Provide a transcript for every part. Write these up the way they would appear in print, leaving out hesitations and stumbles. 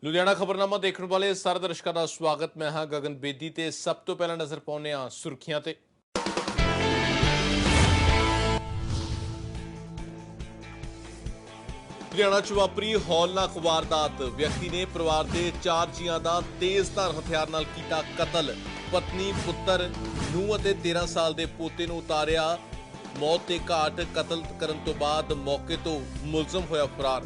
ਲੁਧਿਆਣਾ ਖਬਰਨਾਮਾ ਦੇਖਣ ਵਾਲੇ ਸਾਰੇ ਦਰਸ਼ਕਾਂ ਦਾ ਸਵਾਗਤ। ਮੈਂ ਹਾਂ ਗਗਨ ਬੇਦੀ ਤੇ ਸਭ ਤੋਂ ਪਹਿਲਾਂ ਨਜ਼ਰ ਪਾਉਂਦੇ ਹਾਂ ਸੁਰਖੀਆਂ ਤੇ। ਲੁਧਿਆਣਾ 'ਚ ਵਾਪਰੀ ਹੌਲਨਾਕ ਵਾਰਦਾਤ। ਵਿਅਕਤੀ ਨੇ ਪਰਿਵਾਰ ਦੇ 4 ਜੀਆਂ ਦਾ ਤੇਜ਼ਧਾਰ ਹਥਿਆਰ ਨਾਲ ਕੀਤਾ ਕਤਲ। ਪਤਨੀ, ਪੁੱਤਰ, ਨੂੰਹ ਅਤੇ 13 ਸਾਲ ਦੇ ਪੋਤੇ ਨੂੰ ਉਤਾਰਿਆ ਮੌਤ ਦੇ ਘਾਟ। ਕਤਲ ਕਰਨ ਤੋਂ ਬਾਅਦ ਮੌਕੇ ਤੋਂ ਮੁਲਜ਼ਮ ਹੋਇਆ ਫਰਾਰ।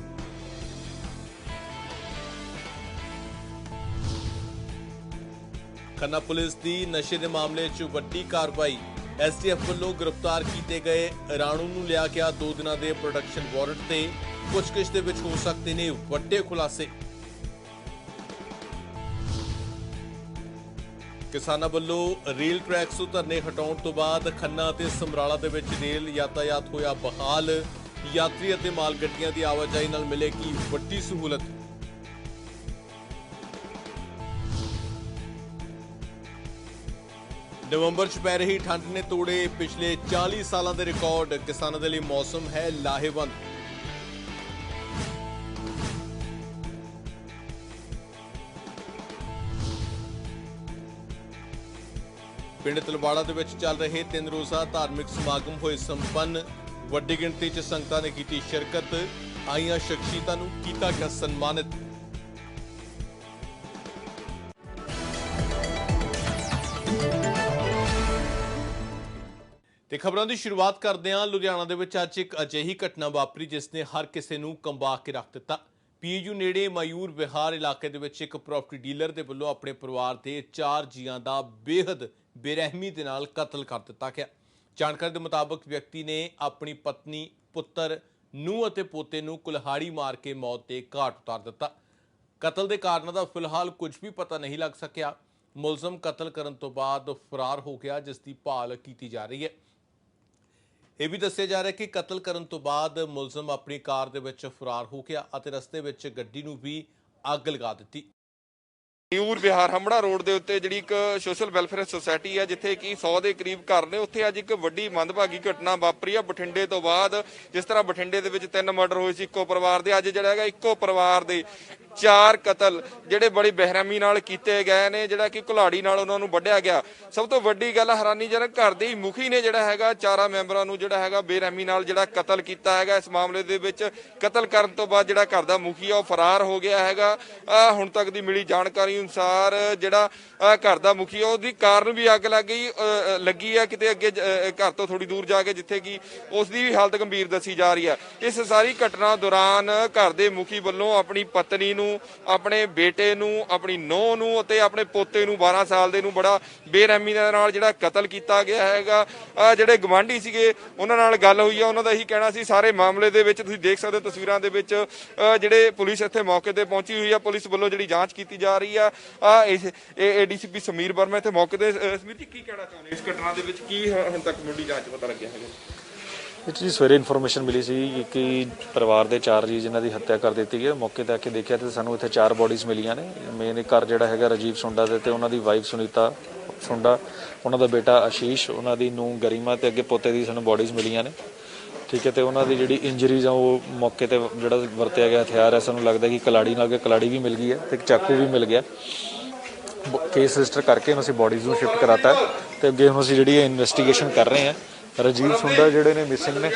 ਖੰਨਾ ਪੁਲਿਸ ਦੀ ਨਸ਼ੇ ਦੇ ਮਾਮਲੇ 'ਚ ਵੱਡੀ ਕਾਰਵਾਈ। ਐਸਟੀਐਫ ਵੱਲੋਂ ਗ੍ਰਿਫਤਾਰ ਕੀਤੇ ਗਏ ਰਾਣੂ ਨੂੰ ਲਿਆ ਗਿਆ 2 ਦਿਨਾਂ ਦੇ ਪ੍ਰੋਡਕਸ਼ਨ ਵਾਰੰਟ ਤੇ ਪੁੱਛਗਿੱਛ ਦੇ ਵਿੱਚ ਹੋ ਸਕਦੇ ਨੇ ਵੱਡੇ ਖੁਲਾਸੇ। ਕਿਸਾਨਾਂ ਵੱਲੋਂ ਰੇਲ ਟਰੈਕਸ ਤੋਂ ਧਰਨੇ ਹਟਾਉਣ ਤੋਂ ਬਾਅਦ ਖੰਨਾ ਅਤੇ ਸਮਰਾਲਾ ਦੇ ਵਿੱਚ ਰੇਲ ਯਾਤਾਯਾਤ ਹੋਇਆ ਬਹਾਲ। ਯਾਤਰੀ ਅਤੇ ਮਾਲ ਗੱਡੀਆਂ ਦੀ ਆਵਾਜਾਈ ਨਾਲ ਮਿਲੇਗੀ ਵੱਡੀ ਸਹੂਲਤ। ਨਵੰਬਰ 'ਚ ਪੈ ਰਹੀ ਠੰਡ ਨੇ ਤੋੜੇ ਪਿਛਲੇ 40 ਸਾਲਾਂ ਦੇ ਰਿਕਾਰਡ। ਕਿਸਾਨਾਂ ਦੇ ਲਈ ਮੌਸਮ ਹੈ ਲਾਹੇਵੰਦ। ਪਿੰਡ ਤਲਵਾੜਾ ਦੇ ਵਿੱਚ ਚੱਲ ਰਹੇ 3 ਰੋਜ਼ਾ ਧਾਰਮਿਕ ਸਮਾਗਮ ਹੋਏ ਸੰਪੰਨ। ਵੱਡੀ ਗਿਣਤੀ 'ਚ ਸੰਗਤਾਂ ਨੇ ਕੀਤੀ ਸ਼ਿਰਕਤ। ਆਈਆਂ ਸ਼ਖਸੀਅਤਾਂ ਨੂੰ ਕੀਤਾ ਗਿਆ ਸਨਮਾਨਿਤ। ਤੇ ਖਬਰਾਂ ਦੀ ਸ਼ੁਰੂਆਤ ਕਰਦੇ ਹਾਂ। ਲੁਧਿਆਣਾ ਦੇ ਵਿੱਚ ਅੱਜ ਇੱਕ ਅਜਿਹੀ ਘਟਨਾ ਵਾਪਰੀ ਜਿਸ ਨੇ ਹਰ ਕਿਸੇ ਨੂੰ ਕੰਬਾ ਕੇ ਰੱਖ ਦਿੱਤਾ। ਪੀਯੂ ਨੇੜੇ ਮਯੂਰ ਵਿਹਾਰ ਇਲਾਕੇ ਦੇ ਵਿੱਚ ਇੱਕ ਪ੍ਰਾਪਰਟੀ ਡੀਲਰ ਦੇ ਵੱਲੋਂ ਆਪਣੇ ਪਰਿਵਾਰ ਦੇ 4 ਜੀਆਂ ਦਾ ਬੇਹੱਦ ਬੇਰਹਿਮੀ ਦੇ ਨਾਲ ਕਤਲ ਕਰ ਦਿੱਤਾ ਗਿਆ। ਜਾਣਕਾਰੀ ਦੇ ਮੁਤਾਬਕ ਵਿਅਕਤੀ ਨੇ ਆਪਣੀ ਪਤਨੀ, ਪੁੱਤਰ, ਨੂੰਹ ਅਤੇ ਪੋਤੇ ਨੂੰ ਕੁਲਹਾੜੀ ਮਾਰ ਕੇ ਮੌਤ ਦੇ ਘਾਟ ਉਤਾਰ ਦਿੱਤਾ। ਕਤਲ ਦੇ ਕਾਰਨਾਂ ਦਾ ਫਿਲਹਾਲ ਕੁਝ ਵੀ ਪਤਾ ਨਹੀਂ ਲੱਗ ਸਕਿਆ। ਮੁਲਜ਼ਮ ਕਤਲ ਕਰਨ ਤੋਂ ਬਾਅਦ ਫਰਾਰ ਹੋ ਗਿਆ, ਜਿਸ ਦੀ ਭਾਲ ਕੀਤੀ ਜਾ ਰਹੀ ਹੈ। ਇਹ ਵੀ ਦੱਸਿਆ ਜਾ ਰਿਹਾ ਕਿ ਕਤਲ ਕਰਨ ਤੋਂ ਬਾਅਦ ਮੁਲਜ਼ਮ ਆਪਣੀ ਕਾਰ ਦੇ ਵਿੱਚ ਫਰਾਰ ਹੋ ਗਿਆ ਅਤੇ ਰਸਤੇ ਵਿੱਚ ਗੱਡੀ ਨੂੰ ਵੀ ਅੱਗ ਲਗਾ ਦਿੱਤੀ। ਮਯੂਰ ਵਿਹਾਰ ਹਮੜਾ ਰੋਡ ਦੇ ਉੱਤੇ ਜਿਹੜੀ ਇੱਕ ਸੋਸ਼ਲ ਵੈਲਫੇਅਰ ਸੁਸਾਇਟੀ ਹੈ, ਜਿੱਥੇ ਕਿ 100 ਦੇ ਕਰੀਬ ਘਰ ਨੇ, ਉੱਥੇ ਅੱਜ ਇੱਕ ਵੱਡੀ ਮੰਦਭਾਗੀ ਘਟਨਾ ਵਾਪਰੀ ਆ। ਬਠਿੰਡੇ ਤੋਂ ਬਾਅਦ ਜਿਸ ਤਰ੍ਹਾਂ ਬਠਿੰਡੇ ਦੇ ਵਿੱਚ 3 ਮਰਡਰ ਹੋਏ ਸੀ ਇੱਕੋ ਪਰਿਵਾਰ ਦੇ, ਅੱਜ ਜਿਹੜਾ ਹੈਗਾ ਇੱਕੋ ਪਰਿਵਾਰ ਦੇ 4 ਕਤਲ ਜਿਹੜੇ ਬੜੀ ਬੇਰਹਿਮੀ ਨਾਲ ਕੀਤੇ ਗਏ ਨੇ, ਜਿਹੜਾ ਕਿ ਕੁਲਾੜੀ ਨਾਲ ਉਹਨਾਂ ਨੂੰ ਵੱਢਿਆ ਗਿਆ। ਸਭ ਤੋਂ ਵੱਡੀ ਗੱਲ ਹੈਰਾਨੀਜਨਕ, ਘਰ ਦੇ ਹੀ ਮੁਖੀ ਨੇ ਜਿਹੜਾ ਹੈਗਾ 4 ਮੈਂਬਰਾਂ ਨੂੰ ਜਿਹੜਾ ਹੈਗਾ ਬੇਰਹਿਮੀ ਨਾਲ ਜਿਹੜਾ ਕਤਲ ਕੀਤਾ ਹੈਗਾ। ਇਸ ਮਾਮਲੇ ਦੇ ਵਿੱਚ ਕਤਲ ਕਰਨ ਤੋਂ ਬਾਅਦ ਜਿਹੜਾ ਘਰ ਦਾ ਮੁਖੀ ਆ ਉਹ ਫਰਾਰ ਹੋ ਗਿਆ ਹੈਗਾ। ਹੁਣ ਤੱਕ ਦੀ ਮਿਲੀ ਜਾਣਕਾਰੀ ਅਨੁਸਾਰ ਜਿਹੜਾ ਘਰ ਦਾ ਮੁਖੀ ਆ ਉਹਦੀ ਕਾਰ ਨੂੰ ਵੀ ਅੱਗ ਲੱਗੀ ਹੈ ਕਿਤੇ ਅੱਗੇ ਘਰ ਤੋਂ ਥੋੜੀ ਦੂਰ ਜਾ ਕੇ, ਜਿੱਥੇ ਕਿ ਉਸ ਦੀ ਵੀ ਹਾਲਤ ਗੰਭੀਰ ਦੱਸੀ ਜਾ ਰਹੀ ਹੈ। ਇਸ ਸਾਰੀ ਘਟਨਾ ਦੌਰਾਨ ਘਰ ਦੇ ਮੁਖੀ ਵੱਲੋਂ ਆਪਣੀ ਪਤਨੀ ਨੂੰ, ਆਪਣੇ ਬੇਟੇ ਨੂੰ, ਆਪਣੀ ਨੂੰਹ ਨੂੰ ਅਤੇ ਆਪਣੇ ਪੋਤੇ ਨੂੰ 12 ਸਾਲ ਦੇ ਨੂੰ ਬੜਾ ਬੇਰਹਿਮੀ ਦੇ ਨਾਲ ਜਿਹੜਾ ਕਤਲ ਕੀਤਾ ਗਿਆ ਹੈਗਾ। ਜਿਹੜੇ ਗਵਾਂਢੀ ਸੀਗੇ ਉਹਨਾਂ ਨਾਲ ਗੱਲ ਹੋਈ ਆ, ਉਹਨਾਂ ਦਾ ਇਹੀ ਕਹਿਣਾ ਸੀ ਸਾਰੇ ਮਾਮਲੇ ਦੇ ਵਿੱਚ ਤੁਸੀਂ ਦੇਖ ਸਕਦੇ ਹੋ ਤਸਵੀਰਾਂ ਦੇ ਵਿੱਚ ਜਿਹੜੇ ਪੁਲਿਸ ਇੱਥੇ ਮੌਕੇ ਤੇ ਪਹੁੰਚੀ ਹੋਈ ਆ। ਪੁਲਿਸ ਵੱਲੋਂ ਜਿਹੜੀ ਜਾਂਚ ਕੀਤੀ ਜਾ ਰਹੀ ਆ। ਏਡੀਸੀਪੀ ਸਮੀਰ ਵਰਮਾ ਇੱਥੇ ਮੌਕੇ ਤੇ। ਸਮੀਰ ਜੀ, ਕੀ ਕਹਿਣਾ ਚਾਹੁੰਦੇ ਇਸ ਘਟਨਾ ਦੇ ਵਿੱਚ, ਕੀ ਹੁਣ ਤੱਕ ਮੁੱਢਲੀ ਜਾਂਚ ਪਤਾ ਲੱਗਿਆ ਹੈਗਾ? ਜੀ ਸਵੇਰੇ ਇਨਫੋਰਮੇਸ਼ਨ ਮਿਲੀ ਸੀ ਕਿ ਪਰਿਵਾਰ ਦੇ 4 ਜੀ ਜਿਨ੍ਹਾਂ ਦੀ ਹੱਤਿਆ ਕਰ ਦਿੱਤੀ ਗਈ। ਮੌਕੇ ਤੇ ਆ ਕੇ ਦੇਖਿਆ ਤੇ ਸਾਨੂੰ ਇੱਥੇ 4 ਬੋਡੀਜ਼ ਮਿਲੀਆਂ ਨੇ। ਮੇਨ ਘਰ ਜਿਹੜਾ ਹੈਗਾ ਰਾਜੀਵ ਸੁੰਡਾ ਦੇ ਤੇ ਉਹਨਾਂ ਦੀ ਵਾਈਫ ਸੁਨੀਤਾ ਸੁੰਡਾ, ਉਹਨਾਂ ਦਾ ਬੇਟਾ ਆਸ਼ੀਸ਼, ਉਹਨਾਂ ਦੀ ਨੂੰਹ ਗਰੀਮਾ ਤੇ ਅੱਗੇ ਪੋਤੇ ਦੀ ਸਾਨੂੰ ਬੋਡੀਜ਼ ਮਿਲੀਆਂ ਨੇ। ਠੀਕ ਹੈ, ਤੇ ਉਹਨਾਂ ਦੀ ਜਿਹੜੀ ਇੰਜਰੀਜ਼ ਆ ਉਹ ਮੌਕੇ ਤੇ ਜਿਹੜਾ ਵਰਤਿਆ ਗਿਆ ਹਥਿਆਰ ਹੈ ਸਾਨੂੰ ਲੱਗਦਾ ਕਿ ਕੁਲਾੜੀ ਨਾਲ ਕੁਲਾੜੀ ਵੀ ਮਿਲ ਗਈ ਹੈ ਤੇ ਇੱਕ ਚਾਕੂ ਵੀ ਮਿਲ ਗਿਆ। ਕੇਸ ਰਜਿਸਟਰ ਕਰਕੇ ਹੁਣ ਅਸੀਂ ਬੋਡੀਜ਼ ਨੂੰ ਸ਼ਿਫਟ ਕਰਾਤਾ ਤੇ ਅੱਗੇ ਹੁਣ ਅਸੀਂ ਜਿਹੜੀ ਇਨਵੈਸਟੀਗੇਸ਼ਨ ਕਰ ਰਹੇ ਹਾਂ। ਰਾਜੀਵ ਸੁੰਡਾ ਜਿਹੜੇ ਨੇ ਮਿਸਿੰਗ ਨੇ।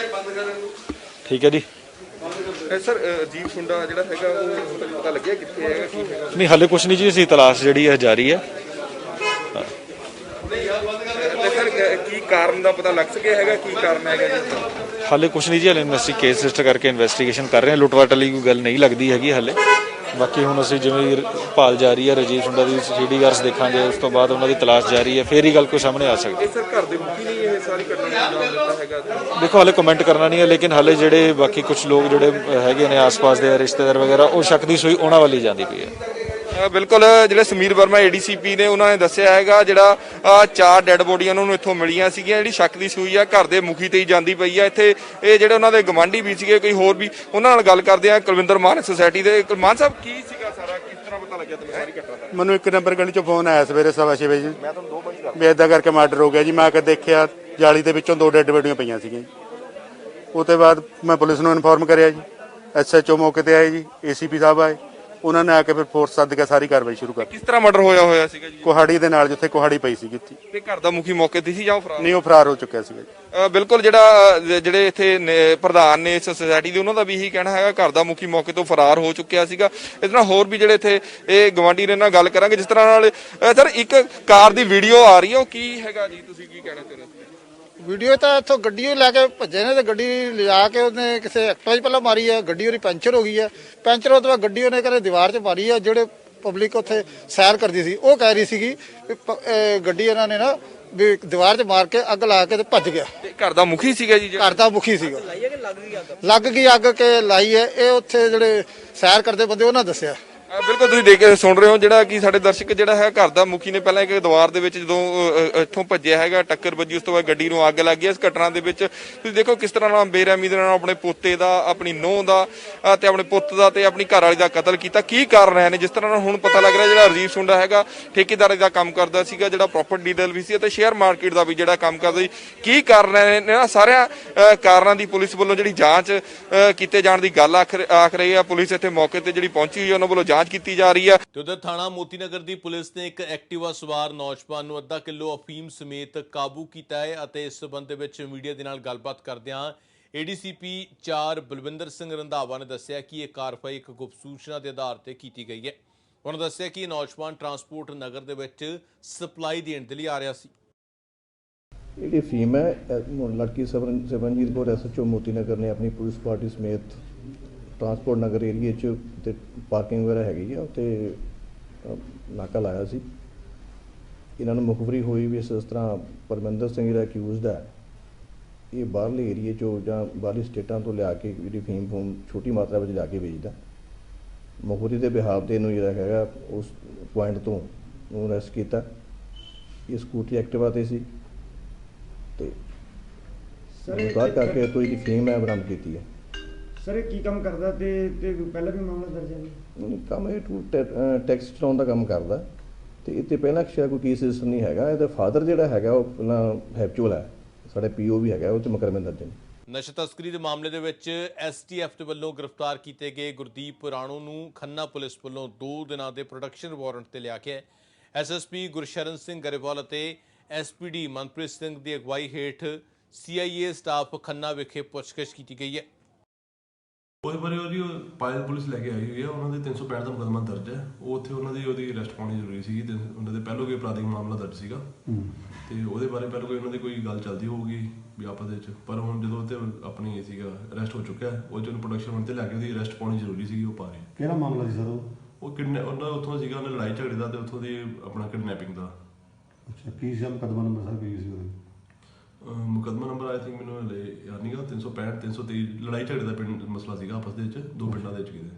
ਠੀਕ ਹੈ ਜੀ ਸਰ, ਰਾਜੀਵ ਸੁੰਡਾ ਜਿਹੜਾ ਹੈਗਾ ਉਹ ਪਤਾ ਲੱਗਿਆ ਕਿੱਥੇ ਹੈਗਾ, ਕੀ ਹੈਗਾ? ਨਹੀਂ, ਹਾਲੇ ਕੁਝ ਨਹੀਂ ਜੀ, ਅਸੀਂ ਤਲਾਸ਼ ਜਿਹੜੀ ਹੈ ਜਾਰੀ ਹੈ। ਕੀ ਕਾਰਨ ਦਾ ਪਤਾ ਲੱਗ ਸਕਿਆ ਹੈਗਾ, ਕੀ ਕਾਰਨ ਹੈਗਾ ਜੀ? ਹਾਲੇ ਕੁਝ ਨਹੀਂ ਜੀ, ਹਾਲੇ ਅਸੀਂ ਕੇਸ ਰਜਿਸਟਰ ਕਰਕੇ ਇਨਵੈਸਟੀਗੇਸ਼ਨ ਕਰ ਰਹੇ ਹਾਂ। ਲੁੱਟਵਾਟ ਵਾਲੀ ਕੋਈ ਗੱਲ ਨਹੀਂ ਲੱਗਦੀ ਹੈਗੀ ਹਾਲੇ। ਬਾਕੀ ਹੁਣ ਅਸੀਂ ਜਿਵੇਂ ਭਾਲ ਜਾਰੀ ਹੈ, ਰਾਜੀਵ ਸੁੰਡਾ ਦੀ ਸੀਡੀਆਰਸ ਦੇਖਾਂਗੇ, ਉਸ ਤੋਂ ਬਾਅਦ ਉਹਨਾਂ ਦੀ ਤਲਾਸ਼ ਜਾਰੀ ਹੈ, ਫਿਰ ਹੀ ਗੱਲ ਕੋਈ ਸਾਹਮਣੇ ਆ ਸਕਦੀ। ਸਰ, ਘਰ ਦੇ ਮੁਖੀ ਨਹੀਂ ਇਹ ਸਾਰੀ ਘਟਨਾ ਨੂੰ ਅੰਜਾਮ ਦਿੱਤਾ ਹੈਗਾ? ਦੇਖੋ, ਹਾਲੇ ਕਮੈਂਟ ਕਰਨਾ ਨਹੀਂ ਹੈ, ਲੇਕਿਨ ਹਾਲੇ ਜਿਹੜੇ ਬਾਕੀ ਕੁਝ ਲੋਕ ਜਿਹੜੇ ਹੈਗੇ ਨੇ ਆਸ-ਪਾਸ ਦੇ ਰਿਸ਼ਤੇਦਾਰ ਵਗੈਰਾ, ਉਹ ਸ਼ੱਕ ਦੀ ਸੂਈ ਉਹਨਾਂ ਵੱਲ ਹੀ ਜਾਂਦੀ ਪਈ ਹੈ। ਬਿਲਕੁਲ, ਜਿਹੜੇ ਸਮੀਰ ਵਰਮਾ ਏਡੀਸੀਪੀ ਨੇ ਉਹਨਾਂ ਨੇ ਦੱਸਿਆ ਹੈਗਾ ਜਿਹੜਾ 4 ਡੈੱਡ ਬੋਡੀਆਂ ਉਹਨਾਂ ਨੂੰ ਇੱਥੋਂ ਮਿਲੀਆਂ ਸੀਗੀਆਂ, ਜਿਹੜੀ ਸ਼ੱਕ ਦੀ ਸੂਈ ਆ ਘਰ ਦੇ ਮੁਖੀ ਤੇ ਹੀ ਜਾਂਦੀ ਪਈ ਆ। ਇੱਥੇ ਇਹ ਜਿਹੜੇ ਉਹਨਾਂ ਦੇ ਗਵਾਂਢੀ ਵੀ ਸੀਗੇ, ਕੋਈ ਹੋਰ ਵੀ, ਉਹਨਾਂ ਨਾਲ ਗੱਲ ਕਰਦੇ ਆ। ਕੁਲਵਿੰਦਰ ਮਾਨ ਸੁਸਾਇਟੀ ਦੇ ਮਾਨ ਸਾਹਿਬ, ਕੀ ਸੀਗਾ ਸਾਰਾ, ਕਿਸ ਤਰ੍ਹਾਂ ਪਤਾ ਲੱਗਿਆ ਤੁਹਾਨੂੰ ਸਾਰੀ ਘਟਨਾ ਦਾ? ਮੈਨੂੰ 1 ਨੰਬਰ ਗਲੀ ਚੋਂ ਫੋਨ ਆਇਆ ਸਵੇਰੇ 6:15 ਵਜੇ। ਮੈਂ ਤੁਹਾਨੂੰ 2 ਵਜੇ ਵੀ ਇਦਾਂ ਕਰਕੇ ਮਰਡਰ ਹੋ ਗਿਆ ਜੀ। ਮੈਂ ਆ ਕੇ ਦੇਖਿਆ ਜਾਲੀ ਦੇ ਵਿੱਚੋਂ 2 ਡੈੱਡ ਬੋਡੀਆਂ ਪਈਆਂ ਸੀਗੀਆਂ। ਉਹ ਤੋਂ ਬਾਅਦ ਮੈਂ ਪੁਲਿਸ ਨੂੰ ਇਨਫੋਰਮ ਕਰਿਆ ਜੀ। SHO ਮੌਕੇ ਤੇ ਆਏ ਜੀ, ACP ਸਾਹਿਬ ਆਏ, ਉਹਨਾਂ ਨੇ ਆ ਕੇ ਫਿਰ ਫੋਰਸ ਸੱਦ ਕੇ ਸਾਰੀ ਕਾਰਵਾਈ ਸ਼ੁਰੂ ਕਰ ਦਿੱਤੀ। ਕਿਸ ਤਰ੍ਹਾਂ ਮਰਡਰ ਹੋਇਆ ਸੀਗਾ ਜੀ? ਕੁਹਾੜੀ ਦੇ ਨਾਲ, ਜਿੱਥੇ ਕੁਹਾੜੀ ਪਈ ਸੀਗੀ ਉੱਥੇ। ਤੇ ਘਰ ਦਾ ਮੁਖੀ ਮੌਕੇ ਤੇ ਸੀ ਜਾਂ ਉਹ ਫਰਾਰ? ਨਹੀਂ, ਉਹ ਫਰਾਰ ਹੋ ਚੁੱਕਿਆ ਸੀਗਾ ਜੀ। ਬਿਲਕੁਲ, ਜਿਹੜੇ ਇੱਥੇ ਪ੍ਰਧਾਨ ਨੇ ਇਸ ਸੁਸਾਇਟੀ ਦੇ, ਉਹਨਾਂ ਦਾ ਵੀ ਇਹੀ ਕਹਿਣਾ ਹੈਗਾ ਘਰ ਦਾ ਮੁਖੀ ਮੌਕੇ ਤੋਂ ਫਰਾਰ ਹੋ ਚੁੱਕਿਆ ਸੀਗਾ। ਇਸ ਤਰ੍ਹਾਂ ਹੋਰ ਵੀ ਜਿਹੜੇ ਇੱਥੇ ਇਹ ਗਵਾਂਢੀ ਨੇ ਨਾਲ ਗੱਲ ਕਰਾਂਗੇ। ਜਿਸ ਤਰ੍ਹਾਂ ਨਾਲ ਸਰ ਇੱਕ ਕਾਰ ਦੀ ਵੀਡੀਓ ਆ ਰਹੀ ਹੈ, ਉਹ ਕੀ ਹੈਗਾ ਜੀ, ਤੁਸੀਂ ਕੀ ਕਹਿਣਾ ਚਾਹੁੰਦੇ ਹੋ? ਵੀਡੀਓ ਤਾਂ ਇੱਥੋਂ ਗੱਡੀ ਲੈ ਕੇ ਭੱਜੇ ਨੇ ਤੇ ਗੱਡੀ ਲਿਜਾ ਕੇ ਉਹਨੇ ਕਿਸੇ ਐਕਟਿਵਾ 'ਚ ਪਹਿਲਾਂ ਮਾਰੀ ਹੈ। ਗੱਡੀ ਉਹਦੀ ਪੈਂਚਰ ਹੋ ਗਈ ਹੈ। ਪੈਂਚਰ ਹੋਣ ਤੋਂ ਬਾਅਦ ਗੱਡੀ ਉਹਨੇ ਕਹਿੰਦੇ ਦੀਵਾਰ 'ਚ ਮਾਰੀ ਹੈ। ਜਿਹੜੇ ਪਬਲਿਕ ਉੱਥੇ ਸੈਰ ਕਰਦੀ ਸੀ ਉਹ ਕਹਿ ਰਹੀ ਸੀਗੀ ਵੀ ਗੱਡੀ ਇਹਨਾਂ ਨੇ ਨਾ ਵੀ ਦੀਵਾਰ 'ਚ ਮਾਰ ਕੇ ਅੱਗ ਲਾ ਕੇ ਤੇ ਭੱਜ ਗਿਆ। ਤੇ ਘਰ ਦਾ ਮੁਖੀ ਸੀਗਾ ਜੀ? ਘਰ ਦਾ ਮੁਖੀ ਸੀਗਾ। ਲੱਗ ਗਈ ਅੱਗ ਕੇ ਲਾਈ ਹੈ। ਇਹ ਉੱਥੇ ਜਿਹੜੇ ਸੈਰ ਕਰਦੇ ਬੰਦੇ ਉਹਨਾਂ ਦੱਸਿਆ। ਬਿਲਕੁਲ, ਤੁਸੀਂ ਦੇਖ ਕੇ ਸੁਣ ਰਹੇ ਹੋ ਜਿਹੜਾ ਕਿ ਸਾਡੇ ਦਰਸ਼ਕ ਜਿਹੜਾ ਹੈ ਘਰ ਦਾ ਮੁਖੀ ਨੇ ਪਹਿਲਾਂ ਇੱਕ ਦੀਵਾਰ ਦੇ ਵਿੱਚ ਜਦੋਂ ਇੱਥੋਂ ਭੱਜਿਆ ਹੈਗਾ, ਟੱਕਰ ਵੱਜੀ, ਉਸ ਤੋਂ ਬਾਅਦ ਗੱਡੀ ਨੂੰ ਅੱਗ ਲੱਗ ਗਈ। ਇਸ ਘਟਨਾ ਦੇ ਵਿੱਚ ਤੁਸੀਂ ਦੇਖੋ ਕਿਸ ਤਰ੍ਹਾਂ ਨਾਲ ਬੇਰਹਿਮੀ ਦੇ ਨਾਲ ਆਪਣੇ ਪੋਤੇ ਦਾ, ਆਪਣੀ ਨੂੰਹ ਦਾ ਤੇ ਆਪਣੇ ਪੁੱਤ ਦਾ ਤੇ ਆਪਣੀ ਘਰ ਵਾਲੀ ਦਾ ਕਤਲ ਕੀਤਾ। ਕੀ ਕਾਰਨ ਰਹੇ ਨੇ? ਜਿਸ ਤਰ੍ਹਾਂ ਨਾਲ ਹੁਣ ਪਤਾ ਲੱਗ ਰਿਹਾ ਜਿਹੜਾ ਰਜੀਵ ਸੁੰਡਾ ਹੈਗਾ ਠੇਕੇਦਾਰੀ ਦਾ ਕੰਮ ਕਰਦਾ ਸੀਗਾ, ਜਿਹੜਾ ਪ੍ਰੋਪਰਟੀ ਡੀਲਰ ਵੀ ਸੀ ਅਤੇ ਸ਼ੇਅਰ ਮਾਰਕੀਟ ਦਾ ਵੀ ਜਿਹੜਾ ਕੰਮ ਕਰਦਾ ਸੀ। ਕੀ ਕਾਰਨ ਰਹੇ ਨੇ? ਇਹਨਾਂ ਸਾਰਿਆਂ ਕਾਰਨਾਂ ਦੀ ਪੁਲਿਸ ਵੱਲੋਂ ਜਿਹੜੀ ਜਾਂਚ ਕੀਤੇ ਜਾਣ ਦੀ ਗੱਲ ਆਖ ਰਹੀ ਹੈ। ਪੁਲਿਸ ਇੱਥੇ ਮੌਕੇ ਤੇ ਜਿਹੜੀ ਪਹੁੰਚੀ ਹੋਈ ਹੈ, ਉਹਨਾਂ ਵੱਲੋਂ ਜਾਂਚ ਕੀਤੀ ਜਾ ਰਹੀ ਹੈ। ਤੇ ਉਧਰ ਥਾਣਾ ਮੋਤੀ ਨਗਰ ਦੀ ਪੁਲਿਸ ਨੇ ਇੱਕ ਐਕਟਿਵਾ ਸਵਾਰ ਨੌਜਵਾਨ ਨੂੰ ਅੱਧਾ ਕਿਲੋ ਅਫੀਮ ਸਮੇਤ ਕਾਬੂ ਕੀਤਾ ਹੈ ਅਤੇ ਇਸ ਸਬੰਧ ਦੇ ਵਿੱਚ ਮੀਡੀਆ ਦੇ ਨਾਲ ਗੱਲਬਾਤ ਕਰਦਿਆਂ ADCP 4 ਬਲਵਿੰਦਰ ਸਿੰਘ ਰੰਧਾਵਾ ਨੇ ਦੱਸਿਆ ਕਿ ਇਹ ਕਾਰਵਾਈ ਇੱਕ ਗੁਪਤ ਸੂਚਨਾ ਦੇ ਆਧਾਰ ਤੇ ਕੀਤੀ ਗਈ ਹੈ। ਉਹਨਾਂ ਦੱਸਿਆ ਕਿ ਇਹ ਨੌਜਵਾਨ ਟਰਾਂਸਪੋਰਟ ਨਗਰ ਦੇ ਵਿੱਚ ਸਪਲਾਈ ਦੇਣ ਦੇ ਲਈ ਆ ਰਿਹਾ ਸੀ। ਜਿਹੜੀ ਫੀਮ ਹੈ ਲੜਕੀ ਸਿਮਰਨਜੀਤ ਕੌਰ SHO ਮੋਤੀ ਨਗਰ ਨੇ ਆਪਣੀ ਪੁਲਿਸ ਪਾਰਟੀ ਸਮੇਤ ਟਰਾਂਸਪੋਰਟ ਨਗਰ ਏਰੀਏ 'ਚ ਤੇ ਪਾਰਕਿੰਗ ਵਗੈਰਾ ਹੈਗੀ ਆ ਉੱਥੇ ਨਾਕਾ ਲਾਇਆ ਸੀ। ਇਹਨਾਂ ਨੂੰ ਮੁਖਬਰੀ ਹੋਈ ਵੀ ਇਸ ਤਰ੍ਹਾਂ ਪਰਮਿੰਦਰ ਸਿੰਘ ਜਿਹੜਾ ਅਕਿਊਜ਼ਡ ਹੈ, ਇਹ ਬਾਹਰਲੇ ਏਰੀਏ 'ਚੋਂ ਜਾਂ ਬਾਹਰਲੀ ਸਟੇਟਾਂ ਤੋਂ ਲਿਆ ਕੇ ਜਿਹੜੀ ਫੀਮ ਛੋਟੀ ਮਾਤਰਾ ਵਿੱਚ ਲਿਆ ਕੇ ਵੇਚਦਾ। ਮੁਖਬਰੀ ਦੇ ਬਿਹਾਫ ਤੇ ਇਹਨੂੰ ਜਿਹੜਾ ਹੈਗਾ ਉਸ ਪੁਆਇੰਟ ਤੋਂ ਉਹਨੂੰ ਅਰੈਸਟ ਕੀਤਾ। ਇਹ ਸਕੂਟਰੀ ਐਕਟਿਵਾ ਤੇ ਸੀ ਤੇ ਗ੍ਰਿਫਤਾਰ ਕਰਕੇ ਤੋਂ ਇਹਦੀ ਫੀਮ ਹੈ ਬਰਾਮਦ ਕੀਤੀ ਹੈ। ਸਰ ਇਹ ਕੀ ਕੰਮ ਕਰਦਾ ਤੇ ਪਹਿਲਾਂ ਵੀ ਮਾਮਲਾ ਦਰਜ ਹੈ? ਕੰਮ ਇਹ ਟੈਕਸ ਚਲਾਉਣ ਦਾ ਕੰਮ ਕਰਦਾ ਤੇ ਇਹ 'ਤੇ ਪਹਿਲਾਂ ਸ਼ਾਇਦ ਕੋਈ ਕੇਸ ਰਜਿਸਟਰ ਨਹੀਂ ਹੈਗਾ। ਇਹਦਾ ਫਾਦਰ ਜਿਹੜਾ ਹੈਗਾ ਉਹ ਪਹਿਲਾਂ ਹੈਬਚੁਅਲ ਹੈ, ਸਾਡੇ PO ਵੀ ਹੈਗਾ, ਉਹ 'ਚ ਮੁਕੱਦਮੇ ਦਰਜ ਨੇ। ਨਸ਼ਾ ਤਸਕਰੀ ਦੇ ਮਾਮਲੇ ਦੇ ਵਿੱਚ STF ਦੇ ਵੱਲੋਂ ਗ੍ਰਿਫਤਾਰ ਕੀਤੇ ਗਏ ਗੁਰਦੀਪ ਰਾਣੋ ਨੂੰ ਖੰਨਾ ਪੁਲਿਸ ਵੱਲੋਂ 2 ਦਿਨਾਂ ਦੇ ਪ੍ਰੋਡਕਸ਼ਨ ਵਾਰੰਟ ਤੇ ਲਿਆ ਕੇ SSP ਗੁਰਸ਼ਰਨ ਸਿੰਘ ਗਰੇਵਾਲ ਅਤੇ SPD ਮਨਪ੍ਰੀਤ ਸਿੰਘ ਦੀ ਅਗਵਾਈ ਹੇਠ CIA ਸਟਾਫ ਖੰਨਾ ਵਿਖੇ ਪੁੱਛਗਿੱਛ ਕੀਤੀ ਗਈ ਹੈ। ਉਹਦੇ ਬਾਰੇ ਉਹਦੀ ਪਾਇਲ ਪੁਲਿਸ ਲੈ ਕੇ ਆਈ ਹੋਈ ਹੈ। ਉਹਨਾਂ ਦੇ 365 ਦਾ ਮੁਕੱਦਮਾ ਦਰਜ ਹੈ। ਉਹ ਉੱਥੇ ਉਹਦੀ ਅਰੈਸਟ ਪਾਉਣੀ ਜ਼ਰੂਰੀ ਸੀਗੀ ਤੇ ਉਹਨਾਂ ਦੇ ਪਹਿਲੋਂ ਕੋਈ ਅਪਰਾਧਿਕ ਮਾਮਲਾ ਦਰਜ ਸੀਗਾ ਤੇ ਉਹਦੇ ਬਾਰੇ ਪਹਿਲਾਂ ਕੋਈ ਉਹਨਾਂ ਦੀ ਕੋਈ ਗੱਲ ਚੱਲਦੀ ਹੋਊਗੀ ਵੀ ਆਪਸ ਦੇ ਵਿੱਚ, ਪਰ ਹੁਣ ਜਦੋਂ ਉੱਥੇ ਆਪਣੀ ਸੀਗਾ ਅਰੈਸਟ ਹੋ ਚੁੱਕਿਆ, ਉਹ ਜਿਹਨੂੰ ਪ੍ਰੋਡਕਸ਼ਨ ਵਨ ਤੇ ਲੈ ਕੇ ਉਹਦੀ ਅਰੈਸਟ ਪਾਉਣੀ ਜ਼ਰੂਰੀ ਸੀਗੀ, ਉਹ ਪਾ ਰਹੇ। ਕਿਹੜਾ ਮਾਮਲਾ ਸੀ ਸਰ ਉਹ ਉਹਨਾਂ ਉੱਥੋਂ ਸੀਗਾ, ਉਹਨਾਂ ਲੜਾਈ ਝਗੜੇ ਦਾ ਤੇ ਉੱਥੋਂ ਦੀ ਆਪਣਾ ਕਿਡਨੈਪਿੰਗ ਦਾ। ਅੱਛਾ, ਕੀ ਸੀ ਮੁਕੱਦਮਾ ਨੰਬਰ ਸਰ ਕੀ ਸੀ ਉਹਦਾ? ਮੁਕੱਦਮਾ ਨੰਬਰ ਆਈ ਥਿੰਕ ਮੈਨੂੰ ਯਾਦ ਨਹੀਂਗਾ, 365 323 ਲੜਾਈ ਝਗੜੇ ਦਾ ਮਸਲਾ ਸੀਗਾ ਆਪਸ ਦੇ ਵਿੱਚ, 2 ਪਿੰਡਾਂ ਦੇ ਵਿੱਚ ਕਿਤੇ।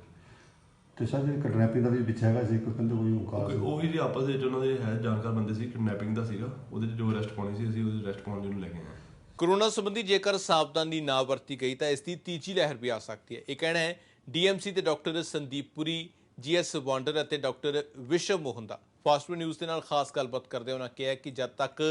ਤੇ ਸਰ ਜਿਹੜੀ ਕਿਡਨੈਪਿੰਗ ਦਾ ਵੀ ਪਿੱਛੇ ਹੈਗਾ ਸੀ, ਕੋਈ ਕਹਿੰਦੇ ਕੋਈ ਓਂਕਾਰ ਸੀ? ਉਹੀ ਜੀ ਆਪਸ ਦੇ ਵਿੱਚ ਉਹਨਾਂ ਦੇ ਹੈ ਜਾਣਕਾਰ ਬੰਦੇ ਸੀ, ਕਿਡਨੈਪਿੰਗ ਦਾ ਸੀਗਾ, ਉਹਦੇ 'ਚ ਜੋ ਅਰੈਸਟ ਪਾਉਣੀ ਸੀ ਅਸੀਂ ਉਹਦੇ ਅਰੈਸਟ ਪਾਉਣ ਲਈ ਉਹਨੂੰ ਲੈ ਕੇ ਆਏ। ਕੋਰੋਨਾ ਸੰਬੰਧੀ ਜੇਕਰ ਸਾਵਧਾਨੀ ਨਾ ਵਰਤੀ ਗਈ ਤਾਂ ਇਸ ਦੀ ਤੀਜੀ ਲਹਿਰ ਵੀ ਆ ਸਕਦੀ ਹੈ। ਇਹ ਕਹਿਣਾ ਹੈ DMC ਦੇ ਡਾਕਟਰ ਸੰਦੀਪ ਪੁਰੀ, GS ਵਾਂਡਰ ਅਤੇ ਡਾਕਟਰ ਵਿਸ਼ਵ ਮੋਹਨ ਦਾ। ਫਾਸਟ ਨਿਊਜ਼ ਦੇ ਨਾਲ ਖਾਸ ਗੱਲਬਾਤ ਕਰਦੇ ਉਹਨਾਂ ਕਿਹਾ ਕਿ ਜਦ ਤੱਕ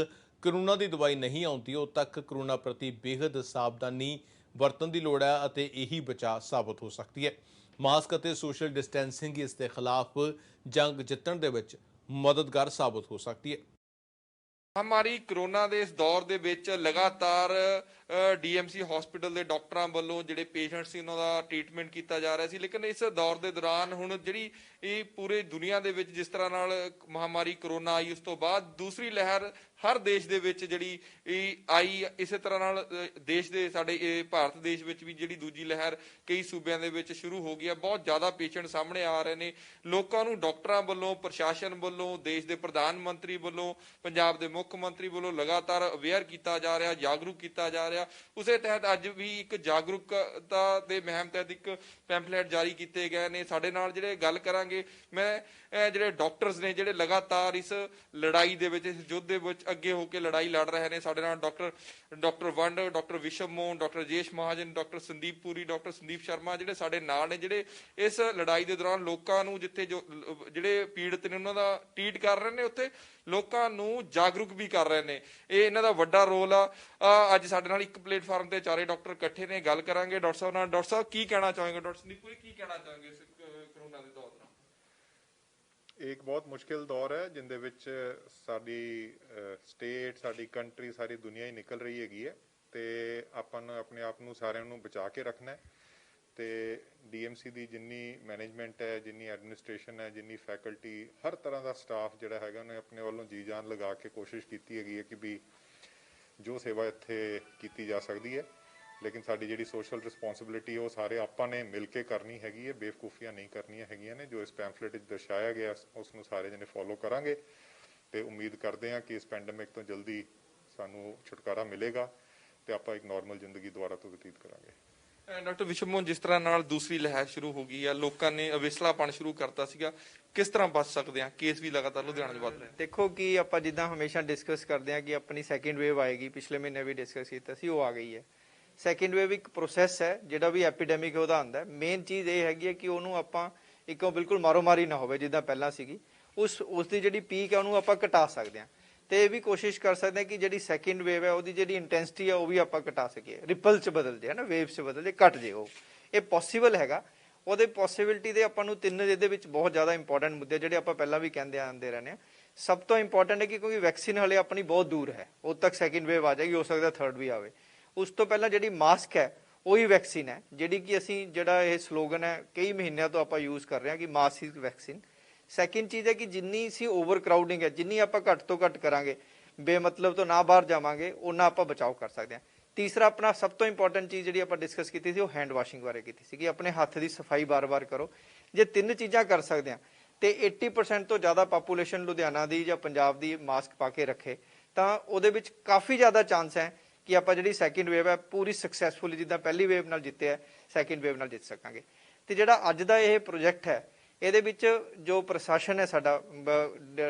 ਕੋਰੋਨਾ ਦੀ ਦਵਾਈ ਨਹੀਂ ਆਉਂਦੀ ਉਦ ਤੱਕ ਕੋਰੋਨਾ ਪ੍ਰਤੀ ਬੇਹੱਦ ਸਾਵਧਾਨੀ ਵਰਤਣ ਦੀ ਲੋੜ ਹੈ ਅਤੇ ਇਹੀ ਬਚਾਅ ਸਾਬਤ ਹੋ ਸਕਦੀ ਹੈ। ਮਾਸਕ ਅਤੇ ਸੋਸ਼ਲ ਡਿਸਟੈਂਸਿੰਗ ਇਸ ਦੇ ਖਿਲਾਫ ਜੰਗ ਜਿੱਤਣ ਦੇ ਵਿੱਚ ਮਦਦਗਾਰ ਸਾਬਤ ਹੋ ਸਕਦੀ ਹੈ। ਮਹਾਮਾਰੀ ਕਰੋਨਾ ਦੇ ਇਸ ਦੌਰ ਦੇ ਵਿੱਚ ਲਗਾਤਾਰ DMC ਹਸਪੀਟਲ ਦੇ ਡਾਕਟਰਾਂ ਵੱਲੋਂ ਜਿਹੜੇ ਪੇਸ਼ੈਂਟ ਸੀ ਉਹਨਾਂ ਦਾ ਟ੍ਰੀਟਮੈਂਟ ਕੀਤਾ ਜਾ ਰਿਹਾ ਸੀ, ਲੇਕਿਨ ਇਸ ਦੌਰ ਦੇ ਦੌਰਾਨ ਹੁਣ ਜਿਹੜੀ ਇਹ ਪੂਰੇ ਦੁਨੀਆ ਦੇ ਵਿੱਚ ਜਿਸ ਤਰ੍ਹਾਂ ਨਾਲ ਮਹਾਮਾਰੀ ਕਰੋਨਾ ਆਈ, ਉਸ ਤੋਂ ਬਾਅਦ ਦੂਸਰੀ ਲਹਿਰ ਹਰ ਦੇਸ਼ ਦੇ ਵਿੱਚ ਜਿਹੜੀ ਆਈ, ਇਸੇ ਤਰ੍ਹਾਂ ਨਾਲ ਦੇਸ਼ ਦੇ ਸਾਡੇ ਭਾਰਤ ਦੇਸ਼ ਵਿੱਚ ਵੀ ਜਿਹੜੀ ਦੂਜੀ ਲਹਿਰ ਕਈ ਸੂਬਿਆਂ ਦੇ ਵਿੱਚ ਸ਼ੁਰੂ ਹੋ ਗਈ ਹੈ। ਬਹੁਤ ਜ਼ਿਆਦਾ ਪੇਸ਼ੈਂਟ ਸਾਹਮਣੇ ਆ ਰਹੇ ਨੇ। ਲੋਕਾਂ ਨੂੰ ਡਾਕਟਰਾਂ ਵੱਲੋਂ, ਪ੍ਰਸ਼ਾਸਨ ਵੱਲੋਂ, ਦੇਸ਼ ਦੇ ਪ੍ਰਧਾਨ ਮੰਤਰੀ ਵੱਲੋਂ, ਪੰਜਾਬ ਦੇ ਮੁੱਖ ਮੰਤਰੀ ਵੱਲੋਂ ਲਗਾਤਾਰ ਅਵੇਅਰ ਕੀਤਾ ਜਾ ਰਿਹਾ, ਜਾਗਰੂਕ ਕੀਤਾ ਜਾ ਰਿਹਾ। ਉਸੇ ਤਹਿਤ ਅੱਜ ਵੀ ਇੱਕ ਜਾਗਰੂਕਤਾ ਦੇ ਮੁਹਿੰਮ ਤਹਿਤ ਇੱਕ ਪੈਂਫਲੇਟ ਜਾਰੀ ਕੀਤੇ ਗਏ ਨੇ। ਸਾਡੇ ਨਾਲ ਜਿਹੜੇ ਗੱਲ ਕਰਾਂਗੇ, ਮੈਂ ਜਿਹੜੇ ਡਾਕਟਰਸ ਨੇ ਜਿਹੜੇ ਲਗਾਤਾਰ ਇਸ ਲੜਾਈ ਦੇ ਵਿੱਚ, ਇਸ ਯੁੱਧ ਦੇ ਵਿੱਚ ਅੱਗੇ ਹੋ ਕੇ ਲੜਾਈ ਲੜ ਰਹੇ ਨੇ। ਸਾਡੇ ਨਾਲ ਡਾਕਟਰ ਵੰਡ, ਡਾਕਟਰ ਵਿਸ਼ਵ ਮੋਹਨ, ਡਾਕਟਰ ਰਾਜੇਸ਼ ਮਹਾਜਨ, ਡਾਕਟਰ ਸੰਦੀਪ ਪੁਰੀ, ਡਾਕਟਰ ਸੰਦੀਪ ਸ਼ਰਮਾ ਜਿਹੜੇ ਸਾਡੇ ਨਾਲ ਨੇ, ਜਿਹੜੇ ਇਸ ਲੜਾਈ ਦੇ ਦੌਰਾਨ ਲੋਕਾਂ ਨੂੰ ਜਿੱਥੇ ਜਿਹੜੇ ਪੀੜਤ ਨੇ ਉਹਨਾਂ ਦਾ ਟ੍ਰੀਟ ਕਰ ਰਹੇ ਨੇ, ਉੱਥੇ ਲੋਕਾਂ ਨੂੰ ਜਾਗਰੂਕ ਵੀ ਕਰ ਰਹੇ ਨੇ। ਇਹ ਇਹਨਾਂ ਦਾ ਵੱਡਾ ਰੋਲ ਆ। ਅੱਜ ਸਾਡੇ ਨਾਲ ਇੱਕ ਪਲੇਟਫਾਰਮ ਤੇ ਚਾਰੇ ਡਾਕਟਰ ਇਕੱਠੇ ਨੇ, ਗੱਲ ਕਰਾਂਗੇ ਡਾਕਟਰ ਸਾਹਿਬ ਨਾਲ। ਡਾਕਟਰ ਸਾਹਿਬ ਕੀ ਕਹਿਣਾ ਚਾਹੋਗੇ? ਡਾਕਟਰ ਸੰਦੀਪ ਪੁਰੀ ਕੀ ਕਹਿਣਾ ਚਾਹੋਗੇ ਇਸ ਕਰੋਨਾ ਦੇ ਦੌਰ? ਇੱਕ ਬਹੁਤ ਮੁਸ਼ਕਿਲ ਦੌਰ ਹੈ ਜਿੰਦੇ ਵਿੱਚ ਸਾਡੀ ਸਟੇਟ, ਸਾਡੀ ਕੰਟਰੀ, ਸਾਰੀ ਦੁਨੀਆ ਹੀ ਨਿਕਲ ਰਹੀ ਹੈਗੀ ਹੈ ਤੇ ਆਪਾਂ ਨੂੰ ਆਪਣੇ ਆਪ ਨੂੰ ਸਾਰਿਆਂ ਨੂੰ ਬਚਾ ਕੇ ਰੱਖਣਾ ਹੈ ਤੇ ਡੀਐਮਸੀ ਦੀ ਜਿੰਨੀ ਮੈਨੇਜਮੈਂਟ ਹੈ, ਜਿੰਨੀ ਐਡਮਿਨਿਸਟ੍ਰੇਸ਼ਨ ਹੈ, ਜਿੰਨੀ ਫੈਕਲਟੀ, ਹਰ ਤਰ੍ਹਾਂ ਦਾ ਸਟਾਫ ਜਿਹੜਾ ਹੈਗਾ ਉਹਨੇ ਆਪਣੇ ਵੱਲੋਂ ਜੀ ਜਾਨ ਲਗਾ ਕੇ ਕੋਸ਼ਿਸ਼ ਕੀਤੀ ਹੈਗੀ ਹੈ ਕਿ ਵੀ ਜੋ ਸੇਵਾ ਇੱਥੇ ਕੀਤੀ ਜਾ ਸਕਦੀ ਹੈ। ਲੇਕਿਨ ਸਾਡੀ ਜਿਹੜੀ ਸੋਸ਼ਲ ਰਿਸਪੌਂਸਿਬਿਲਿਟੀ ਉਹ ਸਾਰੇ ਆਪਾਂ ਨੇ ਮਿਲ ਕੇ ਕਰਨੀ ਹੈਗੀ ਹੈ, ਬੇਵਕੂਫੀਆਂ ਨਹੀਂ ਕਰਨੀਆਂ ਹੈਗੀਆਂ ਨੇ। ਜੋ ਇਸ ਪੈਂਫਲੇਟ ਵਿੱਚ ਦਰਸਾਇਆ ਗਿਆ ਉਸ ਨੂੰ ਸਾਰੇ ਜਣੇ ਫੋਲੋ ਕਰਾਂਗੇ ਤੇ ਉਮੀਦ ਕਰਦੇ ਹਾਂ ਕਿ ਇਸ ਪੈਂਡੇਮਿਕ ਤੋਂ ਜਲਦੀ ਸਾਨੂੰ ਛੁਟਕਾਰਾ ਮਿਲੇਗਾ ਤੇ ਆਪਾਂ ਇੱਕ ਨਾਰਮਲ ਜ਼ਿੰਦਗੀ ਦੁਆਰਾ ਤੋਂ ਬਤੀਤ ਕਰਾਂਗੇ। ਡਾਕਟਰ ਵਿਸ਼ਵਮੋਹਨ, ਜਿਸ ਤਰ੍ਹਾਂ ਨਾਲ ਦੂਸਰੀ ਲਹਿਰ ਸ਼ੁਰੂ ਹੋ ਗਈ ਆ, ਲੋਕਾਂ ਨੇ ਅਵੇਸਲਾਪਣ ਸ਼ੁਰੂ ਕਰਤਾ ਸੀਗਾ, ਕਿਸ ਤਰ੍ਹਾਂ ਬਚ ਸਕਦੇ ਆ? ਕੇਸ ਵੀ ਲਗਾਤਾਰ ਲੁਧਿਆਣਾ 'ਚ ਵੱਧ ਰਹੇ। ਦੇਖੋ ਕਿ ਆਪਾਂ ਜਿੱਦਾਂ ਹਮੇਸ਼ਾ ਡਿਸਕਸ ਕਰਦੇ ਆ ਕਿ ਆਪਣੀ ਸੈਕਿੰਡ ਵੇਵ ਆਏਗੀ, ਪਿਛਲੇ ਮਹੀਨੇ ਵੀ ਡਿਸਕਸ ਕੀਤਾ ਸੀ, ਉਹ ਆ ਗਈ ਹੈ। ਸੈਕਿੰਡ ਵੇਵ ਇੱਕ ਪ੍ਰੋਸੈਸ ਹੈ, ਜਿਹੜਾ ਵੀ ਐਪੀਡੈਮਿਕ ਉਹਦਾ ਆਉਂਦਾ ਹੈ। ਮੇਨ ਚੀਜ਼ ਇਹ ਹੈਗੀ ਹੈ ਕਿ ਉਹਨੂੰ ਆਪਾਂ ਇੱਕੋ ਬਿਲਕੁਲ ਮਾਰੋ ਮਾਰੀ ਨਾ ਹੋਵੇ ਜਿੱਦਾਂ ਪਹਿਲਾਂ ਸੀਗੀ। ਉਸ ਦੀ ਜਿਹੜੀ ਪੀਕ ਹੈ ਉਹਨੂੰ ਆਪਾਂ ਘਟਾ ਸਕਦੇ ਹਾਂ ਤੇ ਇਹ ਵੀ ਕੋਸ਼ਿਸ਼ ਕਰ ਸਕਦੇ ਹਾਂ ਕਿ ਜਿਹੜੀ ਸੈਕਿੰਡ ਵੇਵ ਹੈ ਉਹਦੀ ਜਿਹੜੀ ਇੰਟੈਂਸਿਟੀ ਹੈ ਉਹ ਵੀ ਆਪਾਂ ਘਟਾ ਸਕੀਏ, ਰਿਪਲ 'ਚ ਬਦਲ ਜੇ, ਹੈ ਨਾ, ਵੇਵ 'ਚ ਬਦਲ ਜੇ, ਘਟ ਜੇ। ਇਹ ਪੋਸੀਬਲ ਹੈਗਾ। ਉਹਦੇ ਪੋਸੀਬਿਲਿਟੀ ਦੇ ਆਪਾਂ ਨੂੰ ਤਿੰਨ ਇਹਦੇ ਵਿੱਚ ਬਹੁਤ ਜ਼ਿਆਦਾ ਇੰਪੋਰਟੈਂਟ ਮੁੱਦੇ ਜਿਹੜੇ ਆਪਾਂ ਪਹਿਲਾਂ ਵੀ ਕਹਿੰਦੇ ਆਉਂਦੇ ਰਹਿੰਦੇ ਹਾਂ। ਸਭ ਤੋਂ ਇੰਪੋਰਟੈਂਟ ਹੈ ਕਿ ਕਿਉਂਕਿ ਵੈਕਸੀਨ ਹਲੇ ਆਪਣੀ ਬਹੁਤ ਦੂਰ ਹੈ, ਉਦੋਂ ਤੱਕ ਸੈਕਿੰਡ ਵੇਵ ਆ ਜਾਏਗੀ, ਹੋ ਸਕਦਾ ਥਰਡ ਵੀ ਆਵੇ। ਉਸ ਤੋਂ ਪਹਿਲਾਂ ਜਿਹੜੀ ਮਾਸਕ ਹੈ ਉਹੀ ਵੈਕਸੀਨ ਹੈ, ਜਿਹੜੀ ਕਿ ਅਸੀਂ ਜਿਹੜਾ ਇਹ ਸਲੋਗਨ ਹੈ ਕਈ ਮਹੀਨਿਆਂ ਤੋਂ ਆਪਾਂ ਯੂਜ਼ ਕਰ ਰਹੇ ਹਾਂ ਕਿ ਮਾਸਕ ਇਜ਼ ਵੈਕਸੀਨ। ਸੈਕਿੰਡ ਚੀਜ਼ ਹੈ ਕਿ ਜਿੰਨੀ ਸੀ ਓਵਰ ਕਰਾਊਡਿੰਗ ਹੈ, ਜਿੰਨੀ ਆਪਾਂ ਘੱਟ ਤੋਂ ਘੱਟ ਕਰਾਂਗੇ, ਬੇਮਤਲਬ ਤੋਂ ਨਾ ਬਾਹਰ ਜਾਵਾਂਗੇ, ਉਹਨਾਂ ਆਪਾਂ ਬਚਾਓ ਕਰ ਸਕਦੇ ਹਾਂ। ਤੀਸਰਾ ਆਪਣਾ ਸਭ ਤੋਂ ਇੰਪੋਰਟੈਂਟ ਚੀਜ਼ ਜਿਹੜੀ ਆਪਾਂ ਡਿਸਕਸ ਕੀਤੀ ਸੀ ਉਹ ਹੈਂਡ ਵਾਸ਼ਿੰਗ ਬਾਰੇ ਕੀਤੀ ਸੀ ਕਿ ਆਪਣੇ ਹੱਥ ਦੀ ਸਫਾਈ ਬਾਰ-ਬਾਰ ਕਰੋ। ਜੇ ਤਿੰਨ ਚੀਜ਼ਾਂ ਕਰ ਸਕਦੇ ਹਾਂ ਤੇ 80% ਤੋਂ ਜ਼ਿਆਦਾ ਪਾਪੂਲੇਸ਼ਨ ਲੁਧਿਆਣਾ ਦੀ ਜਾਂ ਪੰਜਾਬ ਦੀ ਮਾਸਕ ਪਾ ਕੇ ਰੱਖੇ ਤਾਂ ਉਹਦੇ ਵਿੱਚ ਕਾਫੀ ਜ਼ਿਆਦਾ ਚਾਂਸ ਹੈ ਕਿ ਆਪਾਂ ਜਿਹੜੀ ਸੈਕਿੰਡ ਵੇਵ ਹੈ ਪੂਰੀ ਸਕਸੈਸਫੁਲੀ ਜਿੱਦਾਂ ਪਹਿਲੀ ਵੇਵ ਨਾਲ ਜਿੱਤਿਆ, ਸੈਕਿੰਡ ਵੇਵ ਨਾਲ ਜਿੱਤ ਸਕਾਂਗੇ। ਤੇ ਜਿਹੜਾ ਅੱਜ ਦਾ ਇਹ ਪ੍ਰੋਜੈਕਟ ਹੈ, ਇਹਦੇ ਵਿੱਚ ਜੋ ਪ੍ਰਸ਼ਾਸਨ ਹੈ ਸਾਡਾ,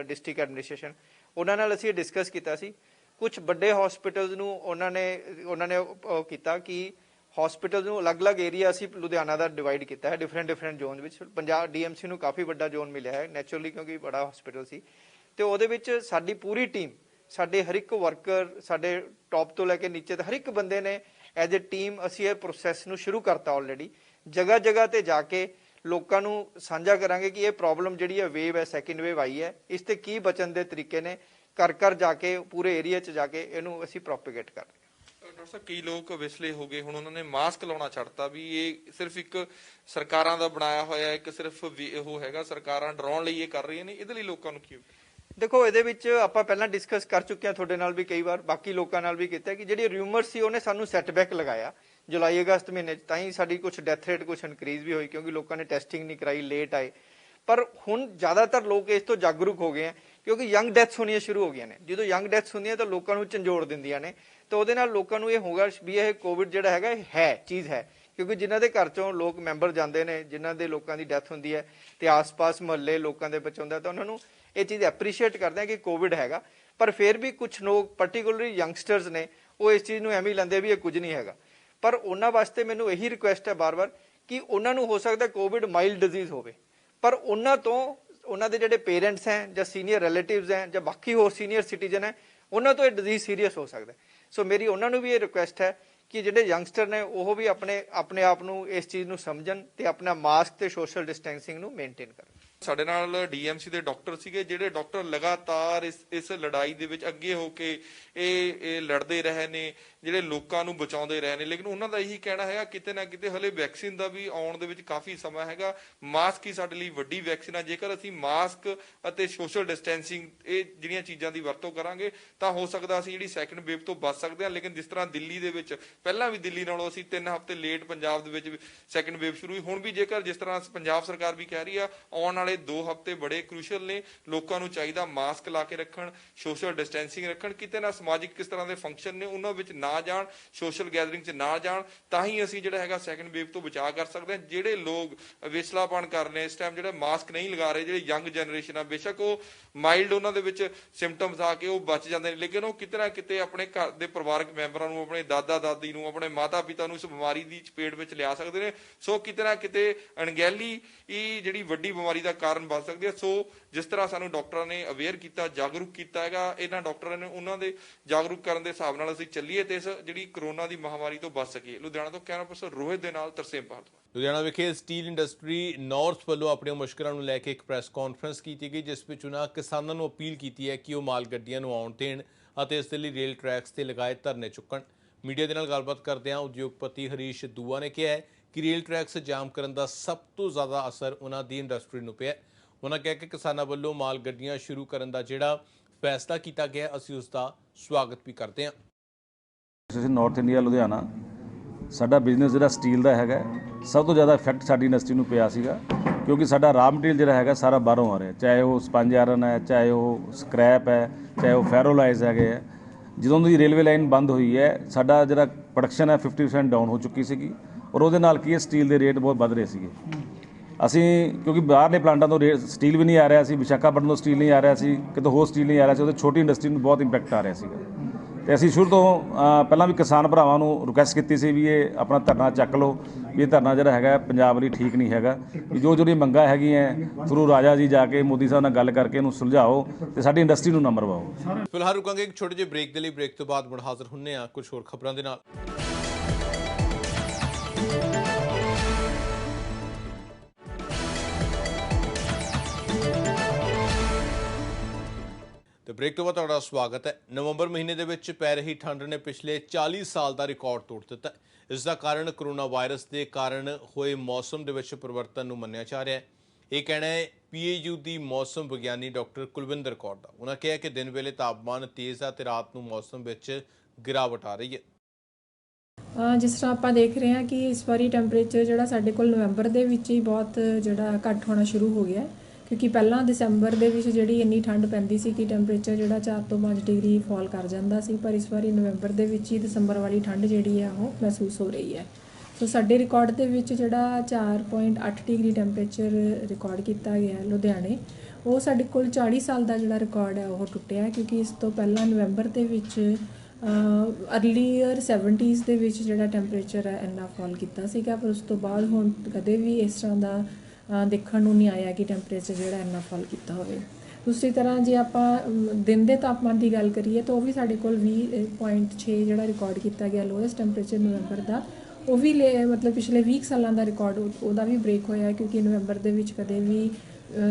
ਡਿਸਟ੍ਰਿਕਟ ਐਡਮਿਨਿਸਟ੍ਰੇਸ਼ਨ, ਉਹਨਾਂ ਨਾਲ ਅਸੀਂ ਡਿਸਕਸ ਕੀਤਾ ਸੀ। ਕੁਝ ਵੱਡੇ ਹਸਪੀਟਲਸ ਨੂੰ ਉਹਨਾਂ ਨੇ ਕੀਤਾ ਕਿ ਹਸਪੀਟਲ ਨੂੰ ਅਲੱਗ-ਅਲੱਗ ਏਰੀਆ ਅਸੀਂ ਲੁਧਿਆਣਾ ਦਾ ਡਿਵਾਈਡ ਕੀਤਾ ਹੈ, ਡਿਫਰੈਂਟ ਜ਼ੋਨ ਵਿੱਚ। ਪੰਜਾਬ ਡੀਐਮਸੀ ਨੂੰ ਕਾਫੀ ਵੱਡਾ ਜ਼ੋਨ ਮਿਲਿਆ ਹੈ ਨੈਚੁਰਲੀ, ਕਿਉਂਕਿ ਬੜਾ ਹਸਪੀਟਲ ਸੀ। ਤੇ ਉਹਦੇ ਵਿੱਚ ਸਾਡੀ ਪੂਰੀ ਟੀਮ, ਸਾਡੇ ਹਰ ਇੱਕ ਵਰਕਰ, ਸਾਡੇ ਟੌਪ ਤੋਂ ਲੈ ਕੇ ਨੀਚੇ ਤੱਕ ਹਰ ਇੱਕ ਬੰਦੇ ਨੇ ਐਜ਼ ਏ ਟੀਮ ਅਸੀਂ ਇਹ ਪ੍ਰੋਸੈਸ ਨੂੰ ਸ਼ੁਰੂ ਕਰਤਾ ਆਲਰੇਡੀ। ਜਗ੍ਹਾ ਜਗ੍ਹਾ ਤੇ ਜਾ ਕੇ ਲੋਕਾਂ ਨੂੰ ਸਾਂਝਾ ਕਰਾਂਗੇ ਕਿ ਇਹ ਪ੍ਰੋਬਲਮ ਜਿਹੜੀ ਹੈ ਵੇਵ ਹੈ, ਸੈਕਿੰਡ ਵੇਵ ਆਈ ਹੈ, ਇਸ ਤੇ ਕੀ ਬਚਣ ਦੇ ਤਰੀਕੇ ਨੇ। ਘਰ ਘਰ ਜਾ ਕੇ, ਪੂਰੇ ਏਰੀਆ 'ਚ ਜਾ ਕੇ ਇਹਨੂੰ ਅਸੀਂ ਪ੍ਰੋਪੇਗੇਟ ਕਰ ਰਹੇ ਹਾਂ। ਡਾਕਟਰ ਸਾਹਿਬ, ਕਈ ਲੋਕ ਵਿਸਲੇ ਹੋ ਗਏ, ਹੁਣ ਉਹਨਾਂ ਨੇ ਮਾਸਕ ਲਾਉਣਾ ਛੱਡਤਾ ਵੀ ਇਹ ਸਿਰਫ ਇੱਕ ਸਰਕਾਰਾਂ ਦਾ ਬਣਾਇਆ ਹੋਇਆ ਇੱਕ ਸਿਰਫ ਉਹ ਹੈਗਾ, ਸਰਕਾਰਾਂ ਡਰਾਉਣ ਲਈ ਇਹ ਕਰ ਰਹੀਆਂ ਨੇ, ਇਹਦੇ ਲਈ ਲੋਕਾਂ ਨੂੰ ਕੀ? ਦੇਖੋ, ਇਹਦੇ ਵਿੱਚ ਆਪਾਂ ਪਹਿਲਾਂ ਡਿਸਕਸ ਕਰ ਚੁੱਕੇ ਹਾਂ ਤੁਹਾਡੇ ਨਾਲ ਵੀ ਕਈ ਵਾਰ, ਬਾਕੀ ਲੋਕਾਂ ਨਾਲ ਵੀ ਕੀਤਾ ਕਿ ਜਿਹੜੀ ਰਿਊਮਰ ਸੀ ਉਹਨੇ ਸਾਨੂੰ ਸੈਟਬੈਕ ਲਗਾਇਆ ਜੁਲਾਈ ਅਗਸਤ ਮਹੀਨੇ 'ਚ, ਤਾਂ ਹੀ ਸਾਡੀ ਕੁਝ ਡੈਥ ਰੇਟ ਕੁਝ ਇਨਕਰੀਜ਼ ਵੀ ਹੋਈ ਕਿਉਂਕਿ ਲੋਕਾਂ ਨੇ ਟੈਸਟਿੰਗ ਨਹੀਂ ਕਰਾਈ, ਲੇਟ ਆਏ। ਪਰ ਹੁਣ ਜ਼ਿਆਦਾਤਰ ਲੋਕ ਇਸ ਤੋਂ ਜਾਗਰੂਕ ਹੋ ਗਏ ਆ ਕਿਉਂਕਿ ਯੰਗ ਡੈਥਸ ਹੋਣੀਆਂ ਸ਼ੁਰੂ ਹੋ ਗਈਆਂ ਨੇ। ਜਦੋਂ ਯੰਗ ਡੈਥਸ ਹੁੰਦੀਆਂ ਤਾਂ ਲੋਕਾਂ ਨੂੰ ਝੰਜੋੜ ਦਿੰਦੀਆਂ ਨੇ, ਤਾਂ ਉਹਦੇ ਨਾਲ ਲੋਕਾਂ ਨੂੰ ਇਹ ਹੋਗਾ ਵੀ ਇਹ ਕੋਵਿਡ ਜਿਹੜਾ ਹੈਗਾ ਇਹ ਹੈ ਚੀਜ਼ ਹੈ। ਕਿਉਂਕਿ ਜਿਨ੍ਹਾਂ ਦੇ ਘਰ ਚੋਂ ਲੋਕ ਮੈਂਬਰ ਜਾਂਦੇ ਨੇ, ਜਿਨ੍ਹਾਂ ਦੇ ਲੋਕਾਂ ਦੀ ਡੈਥ ਹੁੰਦੀ ਹੈ ਤੇ ਆਸ-ਪਾਸ ਮੁਹੱਲੇ ਲੋਕਾਂ ਦੇ ਵਿੱਚ ਹੁੰਦਾ, ਤਾਂ ਉਹਨਾਂ ਨੂੰ ਇਹ ਚੀਜ਼ ਐਪਰੀਸ਼ੀਏਟ ਕਰਦੇ ਆ ਕਿ ਕੋਵਿਡ ਹੈਗਾ। ਪਰ ਫਿਰ ਵੀ ਕੁਝ ਲੋਕ ਪਰਟੀਕੂਲਰਲੀ ਯੰਗਸਟਰਸ ਨੇ, ਉਹ ਇਸ ਚੀਜ਼ ਨੂੰ ਐਵੇਂ ਹੀ ਲੈਂਦੇ ਵੀ ਇਹ ਕੁਝ ਨਹੀਂ ਹੈਗਾ। ਪਰ ਉਹਨਾਂ ਵਾਸਤੇ ਮੈਨੂੰ ਇਹੀ ਰਿਕੁਐਸਟ ਹੈ ਬਾਰ-ਬਾਰ ਕਿ ਉਹਨਾਂ ਨੂੰ ਹੋ ਸਕਦਾ ਕੋਵਿਡ ਮਾਈਲਡ ਡਿਜ਼ੀਜ਼ ਹੋਵੇ, ਪਰ ਉਹਨਾਂ ਤੋਂ ਉਹਨਾਂ ਦੇ ਜਿਹੜੇ ਪੇਰੈਂਟਸ ਹੈ ਜਾਂ ਸੀਨੀਅਰ ਰਿਲੇਟਿਵਸ ਹੈ ਜਾਂ ਬਾਕੀ ਹੋਰ ਸੀਨੀਅਰ ਸਿਟੀਜ਼ਨ ਹੈ, ਉਹਨਾਂ ਤੋਂ ਇਹ ਡਿਜ਼ੀਜ਼ ਸੀਰੀਅਸ ਹੋ ਸਕਦਾ। ਸੋ ਮੇਰੀ ਉਹਨਾਂ ਨੂੰ ਵੀ ਇਹ ਰਿਕੁਐਸਟ ਹੈ ਕਿ ਜਿਹੜੇ ਯੰਗਸਟਰ ਨੇ ਉਹ ਵੀ ਆਪਣੇ ਆਪ ਨੂੰ ਇਸ ਚੀਜ਼ ਨੂੰ ਸਮਝਣ ਤੇ ਆਪਣਾ ਮਾਸਕ ਤੇ ਸੋਸ਼ਲ ਡਿਸਟੈਂਸਿੰਗ ਨੂੰ ਮੇਨਟੇਨ ਕਰਨ। ਸਾਡੇ ਨਾਲ ਡੀਐਮਸੀ ਦੇ ਡਾਕਟਰ ਸੀਗੇ, ਜਿਹੜੇ ਡਾਕਟਰ ਲਗਾਤਾਰ ਇਸ ਲੜਾਈ ਦੇ ਵਿੱਚ ਅੱਗੇ ਹੋ ਕੇ ਇਹ ਲੜਦੇ ਰਹੇ ਨੇ, ਜਿਹੜੇ ਲੋਕਾਂ ਨੂੰ ਬਚਾਉਂਦੇ ਰਹੇ ਨੇ। ਲੇਕਿਨ ਉਹਨਾਂ ਦਾ ਇਹੀ ਕਹਿਣਾ ਹੈਗਾ ਕਿਤੇ ਨਾ ਕਿਤੇ ਹਲੇ ਵੈਕਸੀਨ ਦਾ ਵੀ ਆਉਣ ਦੇ ਵਿੱਚ ਕਾਫੀ ਸਮਾਂ ਹੈਗਾ। ਮਾਸਕ ਹੀ ਸਾਡੇ ਲਈ ਵੱਡੀ ਵੈਕਸੀਨ ਆ। ਜੇਕਰ ਅਸੀਂ ਮਾਸਕ ਅਤੇ ਸੋਸ਼ਲ ਡਿਸਟੈਂਸਿੰਗ ਇਹ ਜਿਹੜੀਆਂ ਚੀਜ਼ਾਂ ਦੀ ਵਰਤੋਂ ਕਰਾਂਗੇ ਤਾਂ ਹੋ ਸਕਦਾ ਅਸੀਂ ਜਿਹੜੀ ਸੈਕਿੰਡ ਵੇਵ ਤੋਂ ਬਚ ਸਕਦੇ ਹਾਂ। ਲੇਕਿਨ ਜਿਸ ਤਰ੍ਹਾਂ ਦਿੱਲੀ ਦੇ ਵਿੱਚ ਪਹਿਲਾਂ ਵੀ ਦਿੱਲੀ ਨਾਲੋਂ ਅਸੀਂ 3 ਹਫ਼ਤੇ ਲੇਟ ਪੰਜਾਬ ਦੇ ਵਿੱਚ ਸੈਕਿੰਡ ਵੇਵ ਸ਼ੁਰੂ ਹੋਈ, ਹੁਣ ਵੀ ਜੇਕਰ ਜਿਸ ਤਰ੍ਹਾਂ ਪੰਜਾਬ ਸਰਕਾਰ ਵੀ ਕਹਿ ਰਹੀ ਆ ਆਉਣ ਵਾਲੇ 2 ਹਫ਼ਤੇ ਬੜੇ ਕ੍ਰੂਸ਼ਲ ਨੇ, ਲੋਕਾਂ ਨੂੰ ਚਾਹੀਦਾ ਮਾਸਕ ਲਾ ਕੇ ਰੱਖਣ, ਸੋਸ਼ਲ ਡਿਸਟੈਂਸਿੰਗ ਰੱਖਣ, ਕਿਤੇ ਨਾ ਸਮਾਜਿਕ ਕਿਸ ਤਰ੍ਹਾਂ ਦੇ ਫੰਕਸ਼ਨ ਨੇ ਉਹਨਾਂ ਵਿੱਚ ਨਾ ਜਾਣ, ਸੋਸ਼ਲ ਗੈਦਰਿੰਗ 'ਚ ਨਾ ਜਾਣ, ਤਾਂ ਹੀ ਅਸੀਂ ਜਿਹੜਾ ਹੈਗਾ ਸੈਕਿੰਡ ਵੇਵ ਤੋਂ ਬਚਾਅ ਕਰ ਸਕਦੇ ਹਾਂ। ਜਿਹੜੇ ਲੋਕ ਵਿਸਲਾਪਣ ਕਰ ਰਹੇ ਇਸ ਟਾਈਮ, ਜਿਹੜੇ ਮਾਸਕ ਨਹੀਂ ਲਗਾ ਰਹੇ, ਜਿਹੜੇ ਯੰਗ ਜਨਰੇਸ਼ਨ ਆ, ਬੇਸ਼ੱਕ ਉਹ ਮਾਈਲਡ ਉਹਨਾਂ ਦੇ ਵਿੱਚ ਸਿੰਪਟਮਸ ਆ ਕੇ ਉਹ ਬਚ ਜਾਂਦੇ ਨੇ, ਲੇਕਿਨ ਉਹ ਕਿਤੇ ਨਾ ਕਿਤੇ ਆਪਣੇ ਘਰ ਦੇ ਪਰਿਵਾਰਕ ਮੈਂਬਰਾਂ ਨੂੰ, ਆਪਣੇ ਦਾਦਾ ਦਾਦੀ ਨੂੰ, ਆਪਣੇ ਮਾਤਾ ਪਿਤਾ ਨੂੰ ਇਸ ਬਿਮਾਰੀ ਦੀ ਚਪੇਟ ਵਿੱਚ ਲਿਆ ਸਕਦੇ ਨੇ। ਸੋ ਕਿਤੇ ਨਾ ਕਿਤੇ ਅਣਗਹਿਲੀ ਜਿਹੜੀ ਵੱਡੀ ਬਿਮਾਰੀ ਦਾ ਕਾਰਨ ਬਣ ਸਕਦੀ ਹੈ। ਸੋ ਜਿਸ ਤਰ੍ਹਾਂ ਸਾਨੂੰ ਡਾਕਟਰਾਂ ਨੇ ਅਵੇਅਰ ਕੀਤਾ, ਜਾਗਰੂਕ ਕੀਤਾ ਹੈਗਾ, ਇਹਨਾਂ ਡਾਕਟਰਾਂ ਨੇ ਉਹਨਾਂ ਦੇ ਜਾਗਰੂਕ ਕਰਨ ਦੇ ਹਿਸਾਬ ਨਾਲ ਅਸੀਂ ਚੱਲੀਏ ਤੇ ਇਸ ਜਿਹੜੀ ਕਰੋਨਾ ਦੀ ਮਹਾਮਾਰੀ ਤੋਂ ਬਚ ਸਕੀਏ। ਲੁਧਿਆਣਾ ਤੋਂ ਕੈਮਰਾ ਪਰਸਨ ਰੋਹਿਤ ਦੇ ਨਾਲ ਤਰਸੇਮ ਪਾਲ। ਲੁਧਿਆਣਾ ਵਿਖੇ ਸਟੀਲ ਇੰਡਸਟਰੀ ਨਾਰਥ ਵੱਲੋਂ ਆਪਣੀਆਂ ਮੁਸ਼ਕਲਾਂ ਨੂੰ ਲੈ ਕੇ ਇੱਕ ਪ੍ਰੈਸ ਕਾਨਫਰੰਸ ਕੀਤੀ ਗਈ, ਜਿਸ ਵਿੱਚ ਉਹਨਾਂ ਕਿਸਾਨਾਂ ਨੂੰ ਅਪੀਲ ਕੀਤੀ ਹੈ ਕਿ ਉਹ ਮਾਲ ਗੱਡੀਆਂ ਨੂੰ ਆਉਣ ਦੇਣ ਅਤੇ ਇਸ ਦੇ ਲਈ ਰੇਲ ਟਰੈਕਸ ਤੇ ਲਗਾਏ ਧਰਨੇ ਚੁੱਕਣ। ਮੀਡੀਆ ਦੇ ਨਾਲ ਗੱਲਬਾਤ ਕਰਦਿਆਂ ਉਦਯੋਗਪਤੀ ਹਰੀਸ਼ ਦੂਆ ਨੇ ਕਿਹਾ ਕਿ ਰੇਲ ਟਰੈਕਸ ਜਾਮ ਕਰਨ ਦਾ ਸਭ ਤੋਂ ਜ਼ਿਆਦਾ ਅਸਰ ਉਹਨਾਂ ਦੀ ਇੰਡਸਟਰੀ ਨੂੰ ਪਿਆ। ਉਹਨਾਂ ਕਿਹਾ ਕਿ ਕਿਸਾਨਾਂ ਵੱਲੋਂ ਮਾਲ ਗੱਡੀਆਂ ਸ਼ੁਰੂ ਕਰਨ ਦਾ ਜਿਹੜਾ ਫੈਸਲਾ ਕੀਤਾ ਗਿਆ, ਅਸੀਂ ਉਸ ਦਾ ਸਵਾਗਤ ਵੀ ਕਰਦੇ ਹਾਂ। ਅਸੀਂ ਨਾਰਥ ਇੰਡੀਆ ਲੁਧਿਆਣਾ, ਸਾਡਾ ਬਿਜ਼ਨਸ ਜਿਹੜਾ ਸਟੀਲ ਦਾ ਹੈਗਾ, ਸਭ ਤੋਂ ਜ਼ਿਆਦਾ ਇਫੈਕਟ ਸਾਡੀ ਇੰਡਸਟਰੀ ਨੂੰ ਪਿਆ ਸੀਗਾ, ਕਿਉਂਕਿ ਸਾਡਾ ਰਾ ਮਟੀਰੀਅਲ ਜਿਹੜਾ ਹੈਗਾ ਸਾਰਾ ਬਾਹਰੋਂ ਆ ਰਿਹਾ, ਚਾਹੇ ਉਹ ਸਪੰਜ ਆਇਰਨ ਹੈ, ਚਾਹੇ ਉਹ ਸਕ੍ਰੈਪ ਹੈ, ਚਾਹੇ ਉਹ ਫੈਰੋਲਾਈਜ਼ ਹੈਗੇ ਹੈ। ਜਦੋਂ ਦੀ ਰੇਲਵੇ ਲਾਈਨ ਬੰਦ ਹੋਈ ਹੈ, ਸਾਡਾ ਜਿਹੜਾ ਪ੍ਰੋਡਕਸ਼ਨ ਹੈ 50% ਡਾਊਨ ਹੋ ਚੁੱਕੀ ਸੀਗੀ, ਔਰ ਉਹਦੇ ਨਾਲ ਕੀ ਹੈ ਸਟੀਲ ਦੇ ਰੇਟ ਬਹੁਤ ਵੱਧ ਰਹੇ ਸੀਗੇ। ਅਸੀਂ ਕਿਉਂਕਿ ਬਾਹਰਲੇ ਪਲਾਂਟਾਂ ਤੋਂ ਸਟੀਲ ਵੀ ਨਹੀਂ ਆ ਰਿਹਾ ਸੀ, ਵਿਸ਼ਾਖਾਪਟਨਮ ਤੋਂ ਸਟੀਲ ਨਹੀਂ ਆ ਰਿਹਾ ਸੀ, ਕਿਤੋਂ ਹੋਰ ਸਟੀਲ ਨਹੀਂ ਆ ਰਿਹਾ ਸੀ, ਉਹਦੇ ਛੋਟੀ ਇੰਡਸਟਰੀ ਨੂੰ ਬਹੁਤ ਇੰਪੈਕਟ ਆ ਰਿਹਾ ਸੀਗਾ। ਤੇ ਅਸੀਂ ਸ਼ੁਰੂ ਤੋਂ ਪਹਿਲਾਂ ਵੀ ਕਿਸਾਨ ਭਰਾਵਾਂ ਨੂੰ ਰਿਕੁਐਸਟ ਕੀਤੀ ਸੀ ਵੀ ਇਹ ਆਪਣਾ ਧਰਨਾ ਚੱਕ ਲਓ, ਵੀ ਇਹ ਧਰਨਾ ਜਿਹੜਾ ਹੈਗਾ ਪੰਜਾਬ ਲਈ ਠੀਕ ਨਹੀਂ ਹੈਗਾ, ਵੀ ਜੋ ਜਿਹੜੀ ਮੰਗਾਂ ਹੈਗੀਆਂ ਥਰੂ ਰਾਜਾ ਜੀ ਜਾ ਕੇ ਮੋਦੀ ਸਾਹਿਬ ਨਾਲ ਗੱਲ ਕਰਕੇ ਇਹਨੂੰ ਸੁਲਝਾਓ ਤੇ ਸਾਡੀ ਇੰਡਸਟਰੀ ਨੂੰ ਨਾ ਮਰਵਾਓ। ਫਿਲਹਾਲ ਰੁਕਾਂਗੇ ਇੱਕ ਛੋਟੇ ਜਿਹੇ ਬ੍ਰੇਕ ਦੇ ਲਈ। ਬ੍ਰੇਕ ਤੋਂ ਬਾਅਦ ਮੁੜ ਹਾਜ਼ਰ ਹੁੰਦੇ ਹਾਂ ਕੁਝ ਹੋਰ ਖਬਰਾਂ ਦੇ ਨਾਲ। ਤੇ ਬ੍ਰੇਕ ਤੋਂ ਬਾਅਦ ਤੁਹਾਡਾ ਸਵਾਗਤ ਹੈ। ਨਵੰਬਰ ਮਹੀਨੇ ਦੇ ਵਿੱਚ ਪੈ ਰਹੀ ਠੰਡ ਨੇ ਪਿਛਲੇ 40 ਸਾਲ ਦਾ ਰਿਕਾਰਡ ਤੋੜ ਦਿੱਤਾ। ਇਸ ਦਾ ਕਾਰਨ ਕਰੋਨਾ ਵਾਇਰਸ ਦੇ ਕਾਰਨ ਹੋਏ ਮੌਸਮ ਦੇ ਵਿੱਚ ਪਰਿਵਰਤਨ ਨੂੰ ਮੰਨਿਆ ਜਾ ਰਿਹਾ ਹੈ। ਇਹ ਕਹਿਣਾ ਹੈ PAU ਦੀ ਮੌਸਮ ਵਿਗਿਆਨੀ ਡਾਕਟਰ ਕੁਲਵਿੰਦਰ ਕੌਰ ਦਾ। ਉਹਨਾਂ ਕਿਹਾ ਕਿ ਦਿਨ ਵੇਲੇ ਤਾਪਮਾਨ ਤੇਜ਼ ਹੈ ਤੇ ਰਾਤ ਨੂੰ ਮੌਸਮ ਵਿੱਚ ਗਿਰਾਵਟ ਆ ਰਹੀ ਹੈ। ਜਿਸ ਤਰ੍ਹਾਂ ਆਪਾਂ ਦੇਖ ਰਹੇ ਹਾਂ ਕਿ ਇਸ ਵਾਰੀ ਟੈਂਪਰੇਚਰ ਜਿਹੜਾ ਸਾਡੇ ਕੋਲ ਨਵੰਬਰ ਦੇ ਵਿੱਚ ਹੀ ਬਹੁਤ ਜਿਹੜਾ ਘੱਟ ਹੋਣਾ ਸ਼ੁਰੂ ਹੋ ਗਿਆ, ਕਿਉਂਕਿ ਪਹਿਲਾਂ ਦਸੰਬਰ ਦੇ ਵਿੱਚ ਜਿਹੜੀ ਇੰਨੀ ਠੰਡ ਪੈਂਦੀ ਸੀ ਕਿ ਟੈਂਪਰੇਚਰ ਜਿਹੜਾ 4 ਤੋਂ 5 ਡਿਗਰੀ ਫਾਲ ਕਰ ਜਾਂਦਾ ਸੀ, ਪਰ ਇਸ ਵਾਰੀ ਨਵੰਬਰ ਦੇ ਵਿੱਚ ਹੀ ਦਸੰਬਰ ਵਾਲੀ ਠੰਡ ਜਿਹੜੀ ਹੈ ਉਹ ਮਹਿਸੂਸ ਹੋ ਰਹੀ ਹੈ। ਸੋ ਸਾਡੇ ਰਿਕਾਰਡ ਦੇ ਵਿੱਚ ਜਿਹੜਾ 4.8 ਡਿਗਰੀ ਟੈਂਪਰੇਚਰ ਰਿਕਾਰਡ ਕੀਤਾ ਗਿਆ ਲੁਧਿਆਣੇ, ਉਹ ਸਾਡੇ ਕੋਲ 40 ਸਾਲ ਦਾ ਜਿਹੜਾ ਰਿਕਾਰਡ ਹੈ ਉਹ ਟੁੱਟਿਆ, ਕਿਉਂਕਿ ਇਸ ਤੋਂ ਪਹਿਲਾਂ ਨਵੰਬਰ ਦੇ ਵਿੱਚ ਅਰਲੀਅਰ 70s ਦੇ ਵਿੱਚ ਜਿਹੜਾ ਟੈਂਪਰੇਚਰ ਹੈ ਇੰਨਾ ਫਾਲ ਕੀਤਾ ਸੀਗਾ, ਪਰ ਉਸ ਤੋਂ ਬਾਅਦ ਹੁਣ ਕਦੇ ਵੀ ਇਸ ਤਰ੍ਹਾਂ ਦਾ ਦੇਖਣ ਨੂੰ ਨਹੀਂ ਆਇਆ ਕਿ ਟੈਂਪਰੇਚਰ ਜਿਹੜਾ ਇੰਨਾ ਫਾਲ ਕੀਤਾ ਹੋਵੇ। ਦੂਸਰੀ ਤਰ੍ਹਾਂ ਜੇ ਆਪਾਂ ਦਿਨ ਦੇ ਤਾਪਮਾਨ ਦੀ ਗੱਲ ਕਰੀਏ ਤਾਂ ਉਹ ਵੀ ਸਾਡੇ ਕੋਲ 20.6 ਜਿਹੜਾ ਰਿਕਾਰਡ ਕੀਤਾ ਗਿਆ ਲੋਐਸਟ ਟੈਂਪਰੇਚਰ ਨਵੰਬਰ ਦਾ, ਉਹ ਵੀ ਮਤਲਬ ਪਿਛਲੇ 20 ਸਾਲਾਂ ਦਾ ਰਿਕਾਰਡ ਉਹਦਾ ਵੀ ਬ੍ਰੇਕ ਹੋਇਆ, ਕਿਉਂਕਿ ਨਵੰਬਰ ਦੇ ਵਿੱਚ ਕਦੇ ਵੀ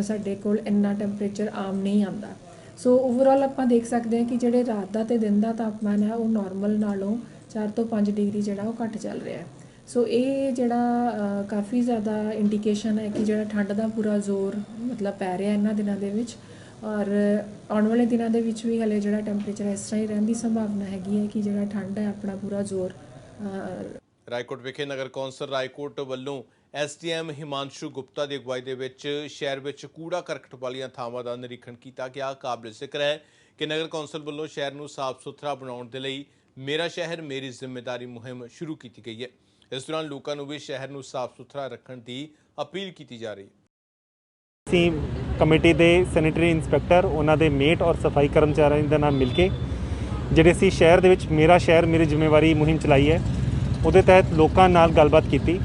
ਸਾਡੇ ਕੋਲ ਇੰਨਾ ਟੈਂਪਰੇਚਰ ਆਮ ਨਹੀਂ ਆਉਂਦਾ। ਸੋ ਓਵਰਆਲ ਆਪਾਂ ਦੇਖ ਸਕਦੇ ਹਾਂ ਕਿ ਜਿਹੜੇ ਰਾਤ ਦਾ ਤੇ ਦਿਨ ਦਾ ਤਾਪਮਾਨ ਹੈ ਉਹ ਨਾਰਮਲ ਨਾਲੋਂ 4 ਤੋਂ 5 ਡਿਗਰੀ ਜਿਹੜਾ ਉਹ ਘੱਟ ਚੱਲ ਰਿਹਾ ਹੈ। ਸੋ ਇਹ ਜਿਹੜਾ ਕਾਫੀ ਜ਼ਿਆਦਾ ਇੰਡੀਕੇਸ਼ਨ ਹੈ ਕਿ ਜਿਹੜਾ ਠੰਡ ਦਾ ਪੂਰਾ ਜ਼ੋਰ ਮਤਲਬ ਪੈ ਰਿਹਾ ਇਹਨਾਂ ਦਿਨਾਂ ਦੇ ਵਿੱਚ, ਔਰ ਆਉਣ ਵਾਲੇ ਦਿਨਾਂ ਦੇ ਵਿੱਚ ਵੀ ਹਲੇ ਜਿਹੜਾ ਟੈਂਪਰੇਚਰ ਇਸ ਤਰ੍ਹਾਂ ਹੀ ਰਹਿਣ ਦੀ ਸੰਭਾਵਨਾ ਹੈਗੀ ਹੈ ਕਿ ਜਿਹੜਾ ਠੰਡ ਹੈ ਆਪਣਾ ਪੂਰਾ ਜ਼ੋਰ। ਰਾਏਕੋਟ ਵਿਖੇ ਨਗਰ ਕੌਂਸਲ ਰਾਏਕੋਟ ਵੱਲੋਂ SDM ਹਿਮਾਂਸ਼ੂ ਗੁਪਤਾ ਦੀ ਅਗਵਾਈ ਦੇ ਵਿੱਚ ਸ਼ਹਿਰ ਵਿੱਚ ਕੂੜਾ ਕਰਕਟ ਵਾਲੀਆਂ ਥਾਵਾਂ ਦਾ ਨਿਰੀਖਣ ਕੀਤਾ ਗਿਆ। ਕਾਬਿਲ ਜ਼ਿਕਰ ਹੈ ਕਿ ਨਗਰ ਕੌਂਸਲ ਵੱਲੋਂ ਸ਼ਹਿਰ ਨੂੰ ਸਾਫ਼ ਸੁਥਰਾ ਬਣਾਉਣ ਦੇ ਲਈ ਮੇਰਾ ਸ਼ਹਿਰ ਮੇਰੀ ਜ਼ਿੰਮੇਵਾਰੀ ਮੁਹਿੰਮ ਸ਼ੁਰੂ ਕੀਤੀ ਗਈ ਹੈ। ਇਸ ਦੌਰਾਨ ਲੋਕਾਂ ਨੂੰ ਵੀ ਸ਼ਹਿਰ ਨੂੰ ਸਾਫ਼ ਸੁਥਰਾ ਰੱਖਣ ਦੀ ਅਪੀਲ ਕੀਤੀ ਜਾ ਰਹੀ ਹੈ। ਅਸੀਂ ਕਮੇਟੀ ਦੇ ਸੈਨੀਟਰੀ ਇੰਸਪੈਕਟਰ, ਉਹਨਾਂ ਦੇ ਮੇਟ ਔਰ ਸਫਾਈ ਕਰਮਚਾਰੀਆਂ ਦੇ ਨਾਲ ਮਿਲ ਕੇ ਜਿਹੜੇ ਅਸੀਂ ਸ਼ਹਿਰ ਦੇ ਵਿੱਚ ਮੇਰਾ ਸ਼ਹਿਰ ਮੇਰੀ ਜ਼ਿੰਮੇਵਾਰੀ ਮੁਹਿੰਮ ਚਲਾਈ ਹੈ, ਉਹਦੇ ਤਹਿਤ ਲੋਕਾਂ ਨਾਲ ਗੱਲਬਾਤ ਕੀਤੀ।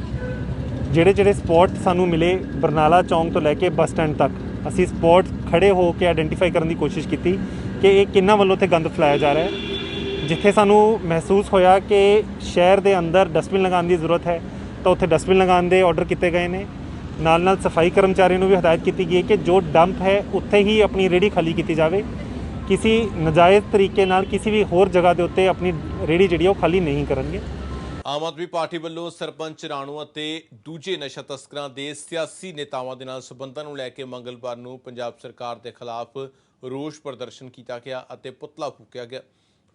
ਜਿਹੜੇ ਸਪੌਟ ਸਾਨੂੰ ਮਿਲੇ ਬਰਨਾਲਾ ਚੌਂਕ ਤੋਂ ਲੈ ਕੇ ਬੱਸ ਸਟੈਂਡ ਤੱਕ, ਅਸੀਂ ਸਪੌਟ ਖੜੇ ਹੋ ਕੇ ਆਇਡੈਂਟੀਫਾਈ ਕਰਨ ਦੀ ਕੋਸ਼ਿਸ਼ ਕੀਤੀ ਕਿ ਇਹ ਕਿਹਨਾਂ ਵੱਲੋਂ ਉੱਥੇ ਗੰਦ ਫੈਲਾਇਆ ਜਾ ਰਿਹਾ ਹੈ। ਜਿੱਥੇ ਸਾਨੂੰ ਮਹਿਸੂਸ ਹੋਇਆ ਕਿ ਸ਼ਹਿਰ ਦੇ ਅੰਦਰ ਡਸਟਬਿਨ ਲਗਾਉਣ ਦੀ ਜ਼ਰੂਰਤ ਹੈ ਤਾਂ ਉੱਥੇ ਡਸਟਬਿਨ ਲਗਾਉਣ ਦੇ ਆਰਡਰ ਕੀਤੇ ਗਏ ਨੇ। ਨਾਲ ਸਫਾਈ ਕਰਮਚਾਰੀਆਂ ਨੂੰ ਵੀ ਹਦਾਇਤ ਕੀਤੀ ਗਈ ਹੈ ਕਿ ਜੋ ਡੰਪ ਹੈ ਉੱਥੇ ਹੀ ਆਪਣੀ ਰੇਹੜੀ ਖਾਲੀ ਕੀਤੀ ਜਾਵੇ, ਕਿਸੇ ਨਜਾਇਜ਼ ਤਰੀਕੇ ਨਾਲ ਕਿਸੇ ਵੀ ਹੋਰ ਜਗ੍ਹਾ ਦੇ ਉੱਤੇ ਆਪਣੀ ਰੇਹੜੀ ਜਿਹੜੀ ਉਹ ਖਾਲੀ ਨਹੀਂ ਕਰਨਗੇ। ਆਮ ਆਦਮੀ ਪਾਰਟੀ ਵੱਲੋਂ ਸਰਪੰਚ ਰਾਣੂ ਅਤੇ ਦੂਜੇ ਨਸ਼ਾ ਤਸਕਰਾਂ ਦੇ ਸਿਆਸੀ ਨੇਤਾਵਾਂ ਦੇ ਨਾਲ ਸਬੰਧਾਂ ਨੂੰ ਲੈ ਕੇ ਮੰਗਲਵਾਰ ਨੂੰ ਪੰਜਾਬ ਸਰਕਾਰ ਦੇ ਖਿਲਾਫ ਰੋਸ ਪ੍ਰਦਰਸ਼ਨ ਕੀਤਾ ਗਿਆ ਅਤੇ ਪੁਤਲਾ ਫੂਕਿਆ ਗਿਆ।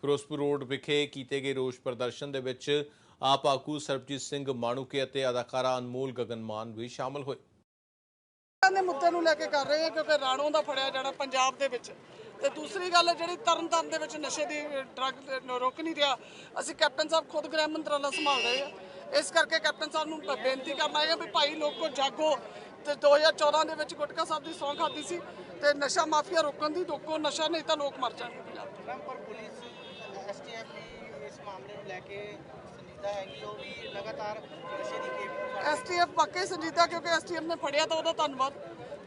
ਫਿਰੋਜ਼ਪੁਰ ਰੋਡ ਵਿਖੇ ਕੀਤੇ ਗਏ ਰੋਸ ਪ੍ਰਦਰਸ਼ਨ ਦੇ ਵਿੱਚ ਆਪ ਆਗੂ ਸਰਬਜੀਤ ਸਿੰਘ ਮਾਣੂਕੇ ਅਤੇ ਅਦਾਕਾਰਾ ਅਨਮੋਲ ਗਗਨਮਾਨ ਵੀ ਸ਼ਾਮਲ ਹੋਏ। ਦੇ ਮੁੱਦੇ ਨੂੰ ਲੈ ਕੇ ਕਰ ਰਹੇ ਹਾਂ ਕਿਉਂਕਿ ਰਾਣੋ ਦਾ ਫੜਿਆ ਜਾਣਾ ਪੰਜਾਬ ਦੇ ਵਿੱਚ, ਤੇ ਦੂਸਰੀ ਗੱਲ ਜਿਹੜੀ ਤਰਨਤਾਰਨ ਦੇ ਵਿੱਚ ਨਸ਼ੇ ਦੀ ਡਰੱਗ ਰੁਕ ਨਹੀਂ ਰਿਹਾ। ਅਸੀਂ ਕੈਪਟਨ ਸਾਹਿਬ ਖੁਦ ਗ੍ਰਹਿ ਮੰਤਰਾਲਾ ਸੰਭਾਲ ਰਹੇ ਹਾਂ, ਇਸ ਕਰਕੇ ਕੈਪਟਨ ਸਾਹਿਬ ਨੂੰ ਬੇਨਤੀ ਕਰਨਾ ਹੈ ਵੀ ਭਾਈ ਲੋਕੋ ਜਾਗੋ। ਤੇ 2014 ਦੇ ਵਿੱਚ ਗੁਟਕਾ ਸਾਹਿਬ ਦੀ ਸਹੁੰ ਖਾਧੀ ਸੀ ਤੇ ਨਸ਼ਾ ਮਾਫੀਆ ਰੋਕਣ ਦੀ, ਰੋਕੋ ਨਸ਼ਾ ਨਹੀਂ ਤਾਂ ਲੋਕ ਮਰ ਜਾਣਗੇ ਪੰਜਾਬ ਪਰ ਪੁਲਿਸ STF ਦੀ ਇਸ ਮਾਮਲੇ ਨੂੰ ਲੈ ਕੇ ਸੰਜੀਦਾ ਹੈਗੀ, ਉਹ ਵੀ ਲਗਾਤਾਰ ਨਸ਼ੇ ਦੀ ਖੇਪ। STF ਵਾਕਈ ਸੰਜੀਦਾ, ਕਿਉਂਕਿ STF ਨੇ ਫੜਿਆ ਤਾਂ ਉਹਦਾ ਧੰਨਵਾਦ,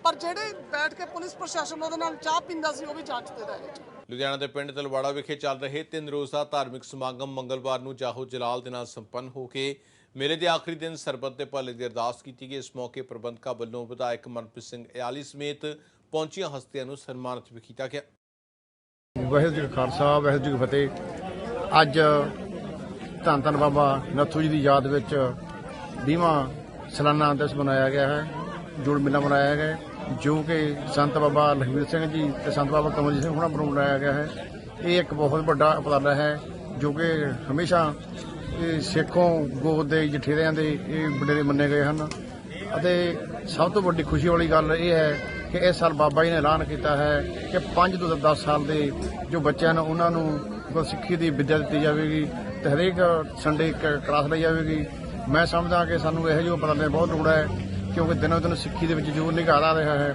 ਪਰ ਜਿਹੜੇ ਬੈਠ ਕੇ ਪੁਲਿਸ ਪ੍ਰਸ਼ਾਸਨ ਉਹਦੇ ਨਾਲ ਚਾਹ ਪੀਂਦਾ ਸੀ ਉਹ ਵੀ ਜਾਂਚ ਦੇ ਦਾਇਰੇ 'ਚ। ਲੁਧਿਆਣਾ ਦੇ ਪਿੰਡ ਤਲਵਾੜਾ ਵਿਖੇ ਚੱਲ ਰਹੇ 3 ਰੋਜ਼ਾ ਧਾਰਮਿਕ ਸਮਾਗਮ ਮੰਗਲਵਾਰ ਨੂੰ ਜਾਹੋ ਜਲਾਲ ਦੇ ਨਾਲ ਸੰਪੰਨ ਹੋ ਕੇ ਮੇਲੇ ਦੇ ਆਖਰੀ ਦਿਨ ਸਰਬੱਤ ਦੇ ਭਲੇ ਦੀ ਅਰਦਾਸ ਕੀਤੀ ਗਈ। ਇਸ ਮੌਕੇ ਪ੍ਰਬੰਧਕਾਂ ਵੱਲੋਂ ਵਿਧਾਇਕ ਮਨਪ੍ਰੀਤ ਸਿੰਘ ਇਆਲੀ ਸਮੇਤ ਪਹੁੰਚੀਆਂ ਹਸਤੀਆਂ ਨੂੰ ਸਨਮਾਨਿਤ ਵੀ ਕੀਤਾ ਗਿਆ। ਵਾਹਿਗੁਰੂ ਜੀ ਕਾ ਖਾਲਸਾ ਵਾਹਿਗੁਰੂ ਜੀ ਕੀ ਫਤਿਹ। ਅੱਜ ਧੰਨ ਧੰਨ ਬਾਬਾ ਨੱਥੂ ਜੀ ਦੀ ਯਾਦ ਵਿੱਚ 20ਵਾਂ ਸਾਲਾਨਾ ਦਿਵਸ ਮਨਾਇਆ ਗਿਆ ਹੈ, ਜੋੜ ਮੇਲਾ ਮਨਾਇਆ ਗਿਆ ਹੈ, ਜੋ ਕਿ ਸੰਤ ਬਾਬਾ ਲਖਵੀਰ ਸਿੰਘ ਜੀ ਤੇ ਸੰਤ ਬਾਬਾ ਕਮਲਜੀਤ ਸਿੰਘ ਹੋਣਾ ਵੱਲੋਂ ਮਨਾਇਆ ਗਿਆ ਹੈ। ਇਹ ਇੱਕ ਬਹੁਤ ਵੱਡਾ ਉਪਰਾਲਾ ਹੈ ਜੋ ਕਿ ਹਮੇਸ਼ਾ ਇਹ ਸਿੱਖੋਂ ਗੋਤ ਦੇ ਜਠੇਰਿਆਂ ਦੇ ਇਹ ਵਡੇਰੇ ਮੰਨੇ ਗਏ ਹਨ। ਅਤੇ ਸਭ ਤੋਂ ਵੱਡੀ ਖੁਸ਼ੀ ਵਾਲੀ ਗੱਲ ਇਹ ਹੈ ਕਿ ਇਸ ਸਾਲ ਬਾਬਾ ਜੀ ਨੇ ਐਲਾਨ ਕੀਤਾ ਹੈ ਕਿ 5 ਤੋਂ 10 ਸਾਲ ਦੇ ਜੋ ਬੱਚੇ ਹਨ ਉਹਨਾਂ ਨੂੰ ਗੁਰਸਿੱਖੀ ਦੀ ਵਿੱਦਿਆ ਦਿੱਤੀ ਜਾਵੇਗੀ ਤੇ ਹਰੇਕ ਸੰਡੇ ਕਲਾਸ ਲਈ ਜਾਵੇਗੀ। ਮੈਂ ਸਮਝਦਾ ਕਿ ਸਾਨੂੰ ਇਹੋ ਜਿਹੇ ਉਪਰਾਲੇ ਬਹੁਤ ਲੋੜ ਹੈ ਕਿਉਂਕਿ ਦਿਨੋਂ ਦਿਨ ਸਿੱਖੀ ਦੇ ਵਿੱਚ ਜੋ ਨਿਘਾਰ ਆ ਰਿਹਾ ਹੈ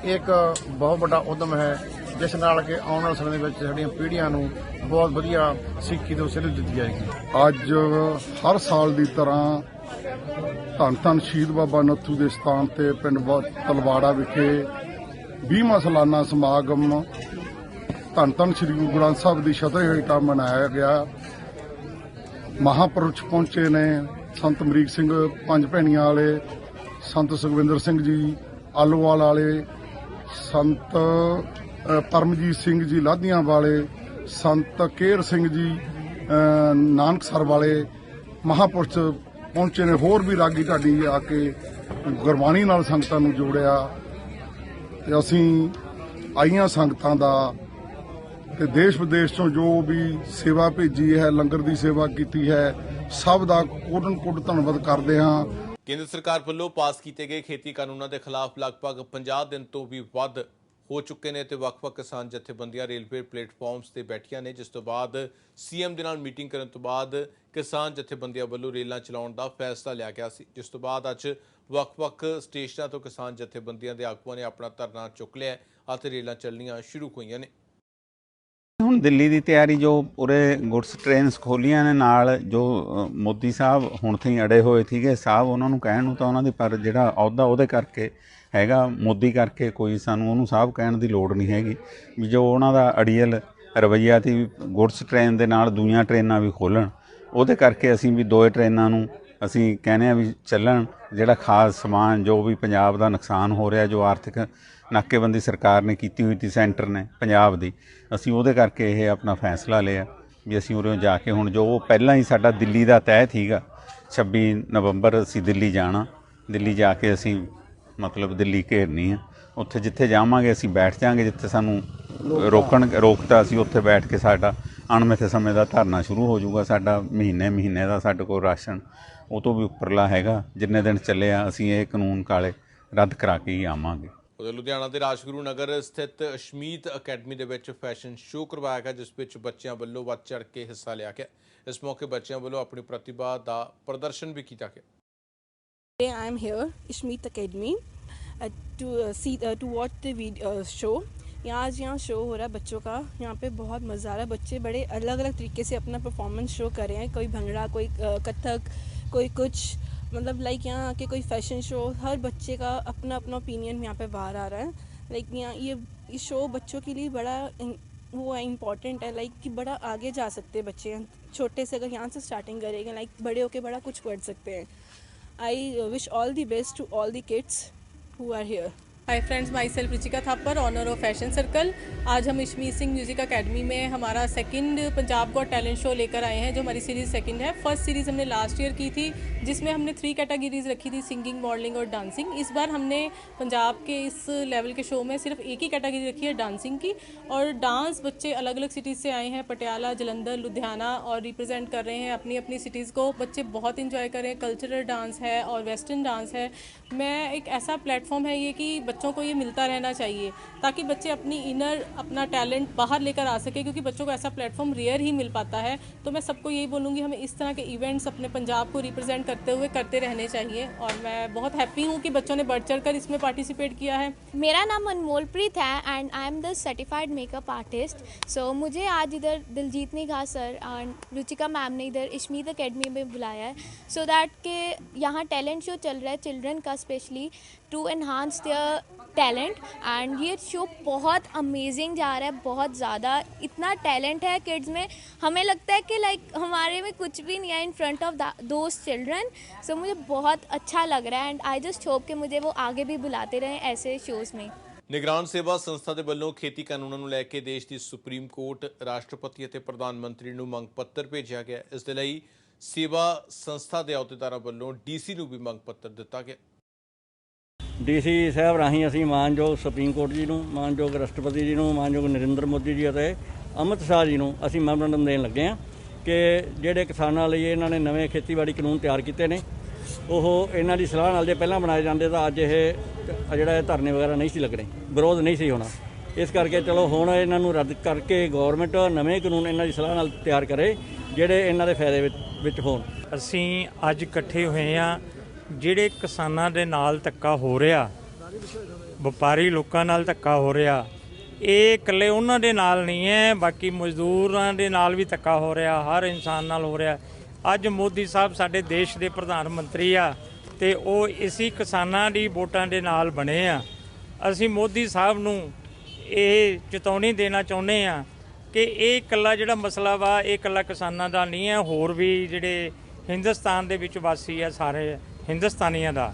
ਇਹ ਇੱਕ ਬਹੁਤ ਵੱਡਾ ਉਦਮ ਹੈ ਜਿਸ ਨਾਲ ਕਿ ਆਉਣ ਵਾਲੇ ਸਮੇਂ ਦੇ ਵਿੱਚ ਸਾਡੀਆਂ ਪੀੜ੍ਹੀਆਂ ਨੂੰ ਬਹੁਤ ਵਧੀਆ ਸਿੱਖੀ ਤੋਂ ਸੇਧ ਦਿੱਤੀ ਜਾਏਗੀ। ਅੱਜ ਹਰ ਸਾਲ ਦੀ ਤਰ੍ਹਾਂ ਧੰਨ ਧੰਨ ਸ਼ਹੀਦ ਬਾਬਾ ਨੱਥੂ ਦੇ ਸਥਾਨ ਤੇ ਪਿੰਡ ਤਲਵਾੜਾ ਵਿਖੇ 20ਵਾਂ ਸਾਲਾਨਾ ਸਮਾਗਮ ਧੰਨ ਧੰਨ ਸ੍ਰੀ ਗੁਰੂ ਗ੍ਰੰਥ ਸਾਹਿਬ ਦੀ ਛਤਰੀ ਹੇਠਾਂ ਮਨਾਇਆ ਗਿਆ। ਮਹਾਂਪੁਰਸ਼ ਪਹੁੰਚੇ ਨੇ ਸੰਤ ਅਮਰੀਕ ਸਿੰਘ ਪੰਜ ਭੈਣੀਆਂ ਵਾਲੇ, ਸੰਤ ਸੁਖਵਿੰਦਰ ਸਿੰਘ ਜੀ ਆਲੋਵਾਲ ਵਾਲੇ, ਸੰਤ ਪਰਮਜੀਤ ਸਿੰਘ ਜੀ ਲਾਧੀਆਂ ਵਾਲੇ, ਸੰਤ ਕੇਰ ਸਿੰਘ ਜੀ ਨਾਨਕਸਰ ਵਾਲੇ ਮਹਾਂਪੁਰਸ਼ ਪਹੁੰਚੇ ਨੇ। ਹੋਰ ਵੀ ਰਾਗੀ ਢਾਡੀ ਆ ਕੇ ਗੁਰਬਾਣੀ ਨਾਲ ਸੰਗਤਾਂ ਨੂੰ ਜੋੜਿਆ ਤੇ ਅਸੀਂ ਆਈਆਂ ਸੰਗਤਾਂ ਦਾ ਤੇ ਦੇਸ਼ ਵਿਦੇਸ਼ ਤੋਂ ਜੋ ਵੀ ਸੇਵਾ ਭੇਜੀ ਹੈ, ਲੰਗਰ ਦੀ ਸੇਵਾ ਕੀਤੀ ਹੈ, ਸਭ ਦਾ ਕੋਟਨ-ਕੋਟ ਧੰਨਵਾਦ ਕਰਦੇ ਹਾਂ। ਕੇਂਦਰ ਸਰਕਾਰ ਵੱਲੋਂ ਪਾਸ ਕੀਤੇ ਗਏ ਖੇਤੀ ਕਾਨੂੰਨਾਂ ਦੇ ਖਿਲਾਫ ਲਗਭਗ 50 ਦਿਨ ਤੋਂ ਵੀ ਵੱਧ ਹੋ ਚੁੱਕੇ ਨੇ ਤੇ ਵੱਖ-ਵੱਖ ਕਿਸਾਨ ਜਥੇਬੰਦੀਆਂ ਰੇਲਵੇ ਪਲੇਟਫਾਰਮਸ ਤੇ ਬੈਠੀਆਂ ਨੇ, ਜਿਸ ਤੋਂ ਬਾਅਦ ਸੀਐਮ ਦੇ ਨਾਲ ਮੀਟਿੰਗ ਕਰਨ ਤੋਂ ਬਾਅਦ ਕਿਸਾਨ ਜਥੇਬੰਦੀਆਂ ਵੱਲੋਂ ਰੇਲਾਂ ਚਲਾਉਣ ਦਾ ਫੈਸਲਾ ਲਿਆ ਗਿਆ ਸੀ, ਜਿਸ ਤੋਂ ਬਾਅਦ ਅੱਜ ਵੱਖ-ਵੱਖ ਸਟੇਸ਼ਨਾਂ ਤੋਂ ਕਿਸਾਨ ਜਥੇਬੰਦੀਆਂ ਦੇ ਆਗੂਆਂ ਨੇ ਆਪਣਾ ਧਰਨਾ ਚੁੱਕ ਲਿਆ ਅਤੇ ਰੇਲਾਂ ਚੱਲਣੀਆਂ ਸ਼ੁਰੂ ਹੋਈਆਂ ਨੇ। ਹੁਣ ਦਿੱਲੀ ਦੀ ਤਿਆਰੀ ਜੋ ਉਰੇ ਗੁਡਸ ਟ੍ਰੇਨਸ ਖੋਲੀਆਂ ਨੇ ਨਾਲ ਜੋ ਮੋਦੀ ਸਾਹਿਬ ਹੁਣ ਤੋਂ ਹੀ ਅੜੇ ਹੋਏ ਸੀਗੇ ਸਾਹਿਬ ਉਹਨਾਂ ਨੂੰ ਕਹਿਣ ਨੂੰ ਤਾਂ ਉਹਨਾਂ ਦੀ ਪਰ ਜਿਹੜਾ ਅਹੁਦਾ ਉਹਦੇ ਕਰਕੇ ਹੈਗਾ ਮੋਦੀ ਕਰਕੇ ਕੋਈ ਸਾਨੂੰ ਉਹਨੂੰ ਸਾਹਿਬ ਕਹਿਣ ਦੀ ਲੋੜ ਨਹੀਂ ਹੈਗੀ ਵੀ ਜੋ ਉਹਨਾਂ ਦਾ ਅੜੀਅਲ ਰਵੱਈਆ ਸੀ ਗੁਡਸ ਟ੍ਰੇਨ ਦੇ ਨਾਲ ਦੂਜੀਆਂ ਟ੍ਰੇਨਾਂ ਵੀ ਖੋਲ੍ਹਣ ਉਹਦੇ ਕਰਕੇ ਅਸੀਂ ਵੀ ਦੋਏ ਟ੍ਰੇਨਾਂ ਨੂੰ ਅਸੀਂ ਕਹਿੰਦੇ ਆ ਵੀ ਚੱਲਣ। ਜਿਹੜਾ ਖਾਸ ਸਮਾਨ ਜੋ ਵੀ ਪੰਜਾਬ ਦਾ ਨੁਕਸਾਨ ਹੋ ਰਿਹਾ ਜੋ ਆਰਥਿਕ ਨਾਕੇਬੰਦੀ ਸਰਕਾਰ ਨੇ ਕੀਤੀ ਹੋਈ ਸੀ ਸੈਂਟਰ ਨੇ ਪੰਜਾਬ ਦੀ, ਅਸੀਂ ਉਹਦੇ ਕਰਕੇ ਇਹ ਆਪਣਾ ਫੈਸਲਾ ਲਿਆ ਵੀ ਅਸੀਂ ਉਰੇ ਜਾ ਕੇ ਹੁਣ ਜੋ ਪਹਿਲਾਂ ਹੀ ਸਾਡਾ ਦਿੱਲੀ ਦਾ ਤੈਅ ਸੀਗਾ 26 ਨਵੰਬਰ ਅਸੀਂ ਦਿੱਲੀ ਜਾਣਾ, ਦਿੱਲੀ ਜਾ ਕੇ ਅਸੀਂ ਮਤਲਬ ਦਿੱਲੀ ਘੇਰਨੀ ਆ, ਉੱਥੇ ਜਿੱਥੇ ਜਾਵਾਂਗੇ ਅਸੀਂ ਬੈਠ ਜਾਵਾਂਗੇ, ਜਿੱਥੇ ਸਾਨੂੰ ਰੋਕਤਾ ਅਸੀਂ ਉੱਥੇ ਬੈਠ ਕੇ ਸਾਡਾ ਅਣਮਿੱਥੇ ਸਮੇਂ ਦਾ ਧਰਨਾ ਸ਼ੁਰੂ ਹੋ ਜਾਊਗਾ। ਸਾਡਾ ਮਹੀਨੇ ਦਾ ਸਾਡੇ ਕੋਲ ਰਾਸ਼ਨ ਉਹ ਤੋਂ ਵੀ ਉੱਪਰਲਾ ਹੈਗਾ, ਜਿੰਨੇ ਦਿਨ ਚੱਲਿਆ ਅਸੀਂ ਇਹ ਕਾਨੂੰਨ ਕਾਲੇ ਰੱਦ ਕਰਾ ਕੇ ਹੀ ਆਵਾਂਗੇ। ਉਧਰ ਲੁਧਿਆਣਾ ਦੇ ਰਾਜਗੁਰੂ ਨਗਰ ਸਥਿਤ ਅਸ਼ਮੀਤ ਅਕੈਡਮੀ ਦੇ ਵਿੱਚ ਫੈਸ਼ਨ ਸ਼ੋਅ ਕਰਵਾਇਆ ਗਿਆ, ਜਿਸ ਵਿੱਚ ਬੱਚਿਆਂ ਵੱਲੋਂ ਵੱਧ ਚੜ੍ਹ ਕੇ ਹਿੱਸਾ ਲਿਆ ਗਿਆ। ਇਸ ਮੌਕੇ ਬੱਚਿਆਂ ਵੱਲੋਂ ਆਪਣੀ ਪ੍ਰਤਿਭਾ ਦਾ ਪ੍ਰਦਰਸ਼ਨ ਵੀ ਕੀਤਾ ਗਿਆ। I am here, Ashmeet Academy, to watch the show. यहाँ शो हो रहा है बच्चों का, यहाँ पे बहुत मज़ा आ रहा है। बच्चे बड़े अलग अलग तरीके से अपना परफॉर्मेंस शो कर रहे हैं, कोई भंगड़ा, कोई कथक, कोई कुछ, मतलब लाइक यहाँ आके कोई फैशन शो, हर बच्चे का अपना अपना ओपिनियन यहाँ पे बाहर आ रहा है। लाइक यहाँ ये शो बच्चों के लिए बड़ा वो है इम्पॉर्टेंट है, लाइक कि बड़ा आगे जा सकते हैं बच्चे, छोटे से अगर यहाँ से स्टार्टिंग करेंगे लाइक बड़े होके बड़ा कुछ कर सकते हैं। I wish all the best to all the kids who are here. Hi friends, myself Ruchika Thapar, owner of Fashion Circle. आज हम अशमीत सिंह म्यूज़िक अकेडमी में हमारा second Punjab got talent show लेकर आए हैं, जो हमारी सीरीज़ सेकंड है। फर्स्ट सीरीज़ हमने लास्ट ईयर की थी, जिसमें हमने 3 कैटेगरीज रखी थी, सिंगिंग, मॉडलिंग और डांसिंग। इस बार हमने पंजाब के इस लेवल के शो में सिर्फ एक ही कैटेगरी रखी है, डांसिंग की। और डांस बच्चे अलग अलग सिटीज़ से आए हैं, पटियाला, जलंधर, लुधियाना, और रिप्रेजेंट कर रहे हैं अपनी अपनी सिटीज़ को। बच्चे बहुत इंजॉय कर रहे हैं, कल्चरल डांस है और वेस्टर्न डांस है। मैं एक ऐसा प्लेटफॉर्म है ये कि बच्चों को ये मिलता रहना चाहिए ताकि बच्चे अपनी इनर अपना टैलेंट बाहर लेकर आ सके, क्योंकि बच्चों को ऐसा प्लेटफॉर्म रेयर ही मिल पाता है। तो मैं सबको यही बोलूँगी, हमें इस तरह के इवेंट्स अपने पंजाब को रिप्रेजेंट करते हुए करते रहने चाहिए। और मैं बहुत हैप्पी हूँ कि बच्चों ने बढ़ चढ़ कर इसमें पार्टिसिपेट किया है। मेरा नाम अनमोलप्रीत है and I am the certified makeup artist. So मुझे आज इधर दिलजीत निगाह सर एंड रुचिका मैम ने इधर अशमीत अकेडमी में बुलाया है, सो दैट के यहाँ टैलेंट शो चल रहा है चिल्ड्रन का, specially to enhance their talent and ये शो बहुत अमेजिंग जा रहा है, बहुत ज़्यादा इतना टैलेंट है किड्स में, हमें लगता है कि लाइक हमारे में कुछ भी नहीं है in front of those children. So मुझे बहुत अच्छा लग रहा है एंड आई जस्ट होप कि मुझे वो आगे भी बुलाते रहें ऐसे शोज़ में। ਨਿਗਰਾਨ ਸੇਵਾ ਸੰਸਥਾ ਦੇ ਵੱਲੋਂ ਖੇਤੀ ਕਾਨੂੰਨਾਂ ਨੂੰ ਲੈ ਕੇ ਦੇਸ਼ ਦੀ ਸੁਪਰੀਮ ਕੋਰਟ, ਰਾਸ਼ਟਰਪਤੀ ਅਤੇ ਪ੍ਰਧਾਨ ਮੰਤਰੀ ਨੂੰ ਮੰਗ ਪੱਤਰ ਭੇਜਿਆ ਗਿਆ। ਇਸ ਦੇ ਲਈ ਸੇਵਾ ਸੰਸਥਾ ਦੇ ਅਹੁਦੇਦਾਰਾਂ ਵੱਲੋਂ ਡੀਸੀ ਨੂੰ ਵੀ ਮੰਗ ਪੱਤਰ ਦਿੱਤਾ ਗਿਆ। ਡੀਸੀ ਸਾਹਿਬ ਰਾਹੀਂ ਅਸੀਂ ਮਾਨਯੋਗ ਸੁਪਰੀਮ ਕੋਰਟ ਜੀ ਨੂੰ, ਮਾਨਯੋਗ ਰਾਸ਼ਟਰਪਤੀ ਜੀ ਨੂੰ, ਮਾਨਯੋਗ ਨਰਿੰਦਰ ਮੋਦੀ ਜੀ ਅਤੇ ਅਮਿਤ ਸ਼ਾਹ ਜੀ ਨੂੰ ਅਸੀਂ ਮੈਮੋਰੰਡਮ ਦੇਣ ਲੱਗੇ ਹਾਂ ਕਿ ਜਿਹੜੇ ਕਿਸਾਨਾਂ ਲਈ ਇਹਨਾਂ ਨੇ ਨਵੇਂ ਖੇਤੀਬਾੜੀ ਕਾਨੂੰਨ ਤਿਆਰ ਕੀਤੇ ਨੇ ਉਹ ਇਹਨਾਂ ਦੀ ਸਲਾਹ ਨਾਲ ਜੇ ਪਹਿਲਾਂ ਬਣਾਏ ਜਾਂਦੇ ਤਾਂ ਅੱਜ ਇਹ ਜਿਹੜਾ ਧਰਨੇ ਵਗੈਰਾ ਨਹੀਂ ਸੀ ਲੱਗਣੇ, ਵਿਰੋਧ ਨਹੀਂ ਸੀ ਹੋਣਾ। ਇਸ ਕਰਕੇ ਚਲੋ ਹੁਣ ਇਹਨਾਂ ਨੂੰ ਰੱਦ ਕਰਕੇ ਗੌਰਮੈਂਟ ਨਵੇਂ ਕਾਨੂੰਨ ਇਹਨਾਂ ਦੀ ਸਲਾਹ ਨਾਲ ਤਿਆਰ ਕਰੇ ਜਿਹੜੇ ਇਹਨਾਂ ਦੇ ਫਾਇਦੇ ਵਿੱਚ ਹੋਣ। ਅਸੀਂ ਅੱਜ ਇਕੱਠੇ ਹੋਏ ਹਾਂ, ਜਿਹੜੇ ਕਿਸਾਨਾਂ ਦੇ ਨਾਲ ਧੱਕਾ ਹੋ ਰਿਹਾ, ਵਪਾਰੀ ਲੋਕਾਂ ਨਾਲ ਧੱਕਾ ਹੋ ਰਿਹਾ, ਇਹ ਇਕੱਲੇ ਉਹਨਾਂ ਦੇ ਨਾਲ ਨਹੀਂ ਹੈ, ਬਾਕੀ ਮਜ਼ਦੂਰਾਂ ਦੇ ਨਾਲ ਵੀ ਧੱਕਾ ਹੋ ਰਿਹਾ, ਹਰ ਇਨਸਾਨ ਨਾਲ ਹੋ ਰਿਹਾ। ਅੱਜ ਮੋਦੀ ਸਾਹਿਬ ਸਾਡੇ ਦੇਸ਼ ਦੇ ਪ੍ਰਧਾਨ ਮੰਤਰੀ ਆ ਤੇ ਉਹ ਇਸੀ ਕਿਸਾਨਾਂ ਦੀ ਵੋਟਾਂ ਦੇ ਨਾਲ ਬਣੇ ਆ। ਅਸੀਂ ਮੋਦੀ ਸਾਹਿਬ ਨੂੰ ਇਹ ਚੇਤਾਵਨੀ ਦੇਣਾ ਚਾਹੁੰਦੇ ਆ ਕਿ ਇਹ ਇਕੱਲਾ ਜਿਹੜਾ ਮਸਲਾ ਵਾ ਇਹ ਇਕੱਲਾ ਕਿਸਾਨਾਂ ਦਾ ਨਹੀਂ ਹੈ, ਹੋਰ ਵੀ ਜਿਹੜੇ ਹਿੰਦੁਸਤਾਨ ਦੇ ਵਿੱਚ ਵਾਸੀ ਆ ਸਾਰੇ ਹਿੰਦੁਸਤਾਨੀਆਂ ਦਾ।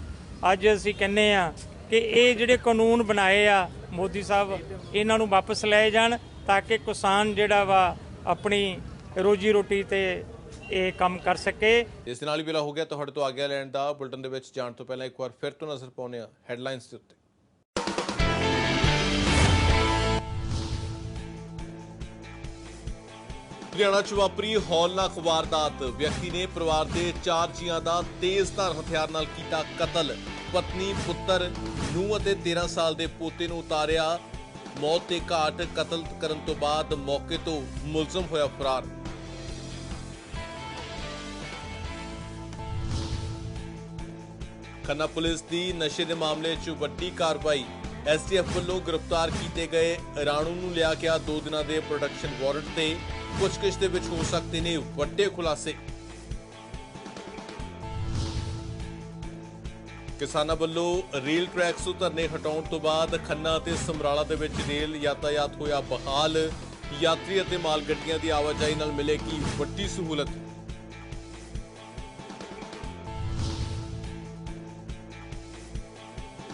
ਅੱਜ ਅਸੀਂ ਕਹਿੰਦੇ ਆ ਕਿ ਇਹ ਜਿਹੜੇ ਕਾਨੂੰਨ ਬਣਾਏ ਆ ਮੋਦੀ ਸਾਹਿਬ ਇਹਨਾਂ ਨੂੰ ਵਾਪਸ ਲਏ ਜਾਣ ਤਾਂ ਕਿ ਕਿਸਾਨ ਜਿਹੜਾ ਵਾ ਆਪਣੀ ਰੋਜੀ ਰੋਟੀ ਤੇ ਇਹ ਕੰਮ ਕਰ ਸਕੇ। ਇਸ ਦੇ ਨਾਲ ਹੀ ਵੇਲਾ ਹੋ ਗਿਆ ਤੁਹਾਡੇ ਤੋਂ ਆਗਿਆ ਲੈਣ ਦਾ। ਬੁਲਟਨ ਦੇ ਵਿੱਚ ਜਾਣ ਤੋਂ ਪਹਿਲਾਂ ਇੱਕ ਵਾਰ ਫਿਰ ਤੋਂ ਨਜ਼ਰ ਪਾਉਂਦੇ ਹਾਂ ਹੈਡਲਾਈਨਸ ਦੇ ਉੱਤੇ। ਲੁਧਿਆਣਾ 'ਚ ਵਾਪਰੀ ਹੌਲਨਾਕ ਵਾਰਦਾਤ, ਵਿਅਕਤੀ ਨੇ ਪਰਿਵਾਰ ਦੇ 4 ਜੀਆਂ ਦਾ ਤੇਜ਼ਧਾਰ ਹਥਿਆਰ ਨਾਲ ਕੀਤਾ ਕਤਲ, ਪਤਨੀ, ਪੁੱਤਰ, ਨੂੰਹ ਅਤੇ 13 ਸਾਲ ਦੇ ਪੋਤੇ ਨੂੰ ਉਤਾਰਿਆ ਮੌਤ ਦੇ ਘਾਟ। ਕਤਲ ਕਰਨ ਤੋਂ ਬਾਅਦ ਮੌਕੇ ਤੋਂ ਮੁਲਜ਼ਮ ਹੋਇਆ ਫਰਾਰ। ਖੰਨਾ ਪੁਲਿਸ ਦੀ ਨਸ਼ੇ ਦੇ ਮਾਮਲੇ 'ਚ ਵੱਡੀ ਕਾਰਵਾਈ, ਐਸਟੀਐਫ ਵੱਲੋਂ ਗ੍ਰਿਫਤਾਰ ਕੀਤੇ ਗਏ ਰਾਣੂ ਨੂੰ ਲਿਆ ਗਿਆ 2 ਦਿਨਾਂ ਦੇ ਪ੍ਰੋਡਕਸ਼ਨ ਵਾਰੰਟ ਤੇ ਪੁੱਛਗਿੱਛ ਦੇ ਵਿੱਚ ਹੋ ਸਕਦੇ ਨੇ ਵੱਡੇ ਖੁਲਾਸੇ। ਕਿਸਾਨਾਂ ਵੱਲੋਂ ਰੇਲ ਟਰੈਕਸ ਤੋਂ ਧਰਨੇ ਹਟਾਉਣ ਤੋਂ ਬਾਅਦ ਖੰਨਾ ਅਤੇ ਸਮਰਾਲਾ ਦੇ ਵਿੱਚ ਰੇਲ ਯਾਤਾਯਾਤ ਹੋਇਆ ਬਹਾਲ। ਯਾਤਰੀ ਅਤੇ ਮਾਲ ਗੱਡੀਆਂ ਦੀ ਆਵਾਜਾਈ ਨਾਲ ਮਿਲੇਗੀ ਵੱਡੀ ਸਹੂਲਤ।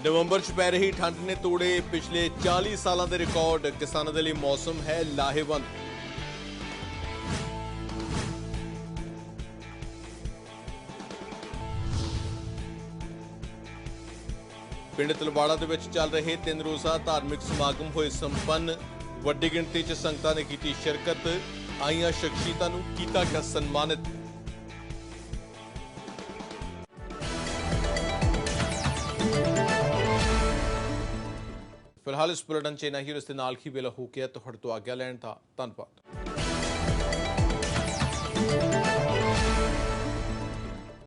ਨਵੰਬਰ 'ਚ ਪੈ ਰਹੀ ਠੰਡ ਨੇ ਤੋੜੇ ਪਿਛਲੇ 40 ਸਾਲਾਂ ਦੇ ਰਿਕਾਰਡ। ਕਿਸਾਨਾਂ ਦੇ ਲਈ ਮੌਸਮ ਹੈ ਲਾਹੇਵੰਦ। ਪਿੰਡ ਤਲਵਾੜਾ ਦੇ ਵਿੱਚ ਚੱਲ ਰਹੇ 3 ਰੋਜ਼ਾ ਧਾਰਮਿਕ ਸਮਾਗਮ ਹੋਏ ਸੰਪੰਨ। ਵੱਡੀ ਗਿਣਤੀ 'ਚ ਸੰਗਤਾਂ ਨੇ ਕੀਤੀ ਸ਼ਿਰਕਤ। ਆਈਆਂ ਸ਼ਖਸੀਅਤਾਂ ਨੂੰ ਕੀਤਾ ਗਿਆ ਸਨਮਾਨਿਤ। ਫਿਲਹਾਲ ਇਸ ਬੁਲੇਟਿਨ 'ਚ ਇੰਨਾ ਹੀ। ਇਸ ਦੇ ਨਾਲ ਹੀ ਵੇਲਾ ਹੋ ਗਿਆ ਤੁਹਾਡੇ ਤੋਂ ਆਗਿਆ ਲੈਣ ਦਾ। ਧੰਨਵਾਦ।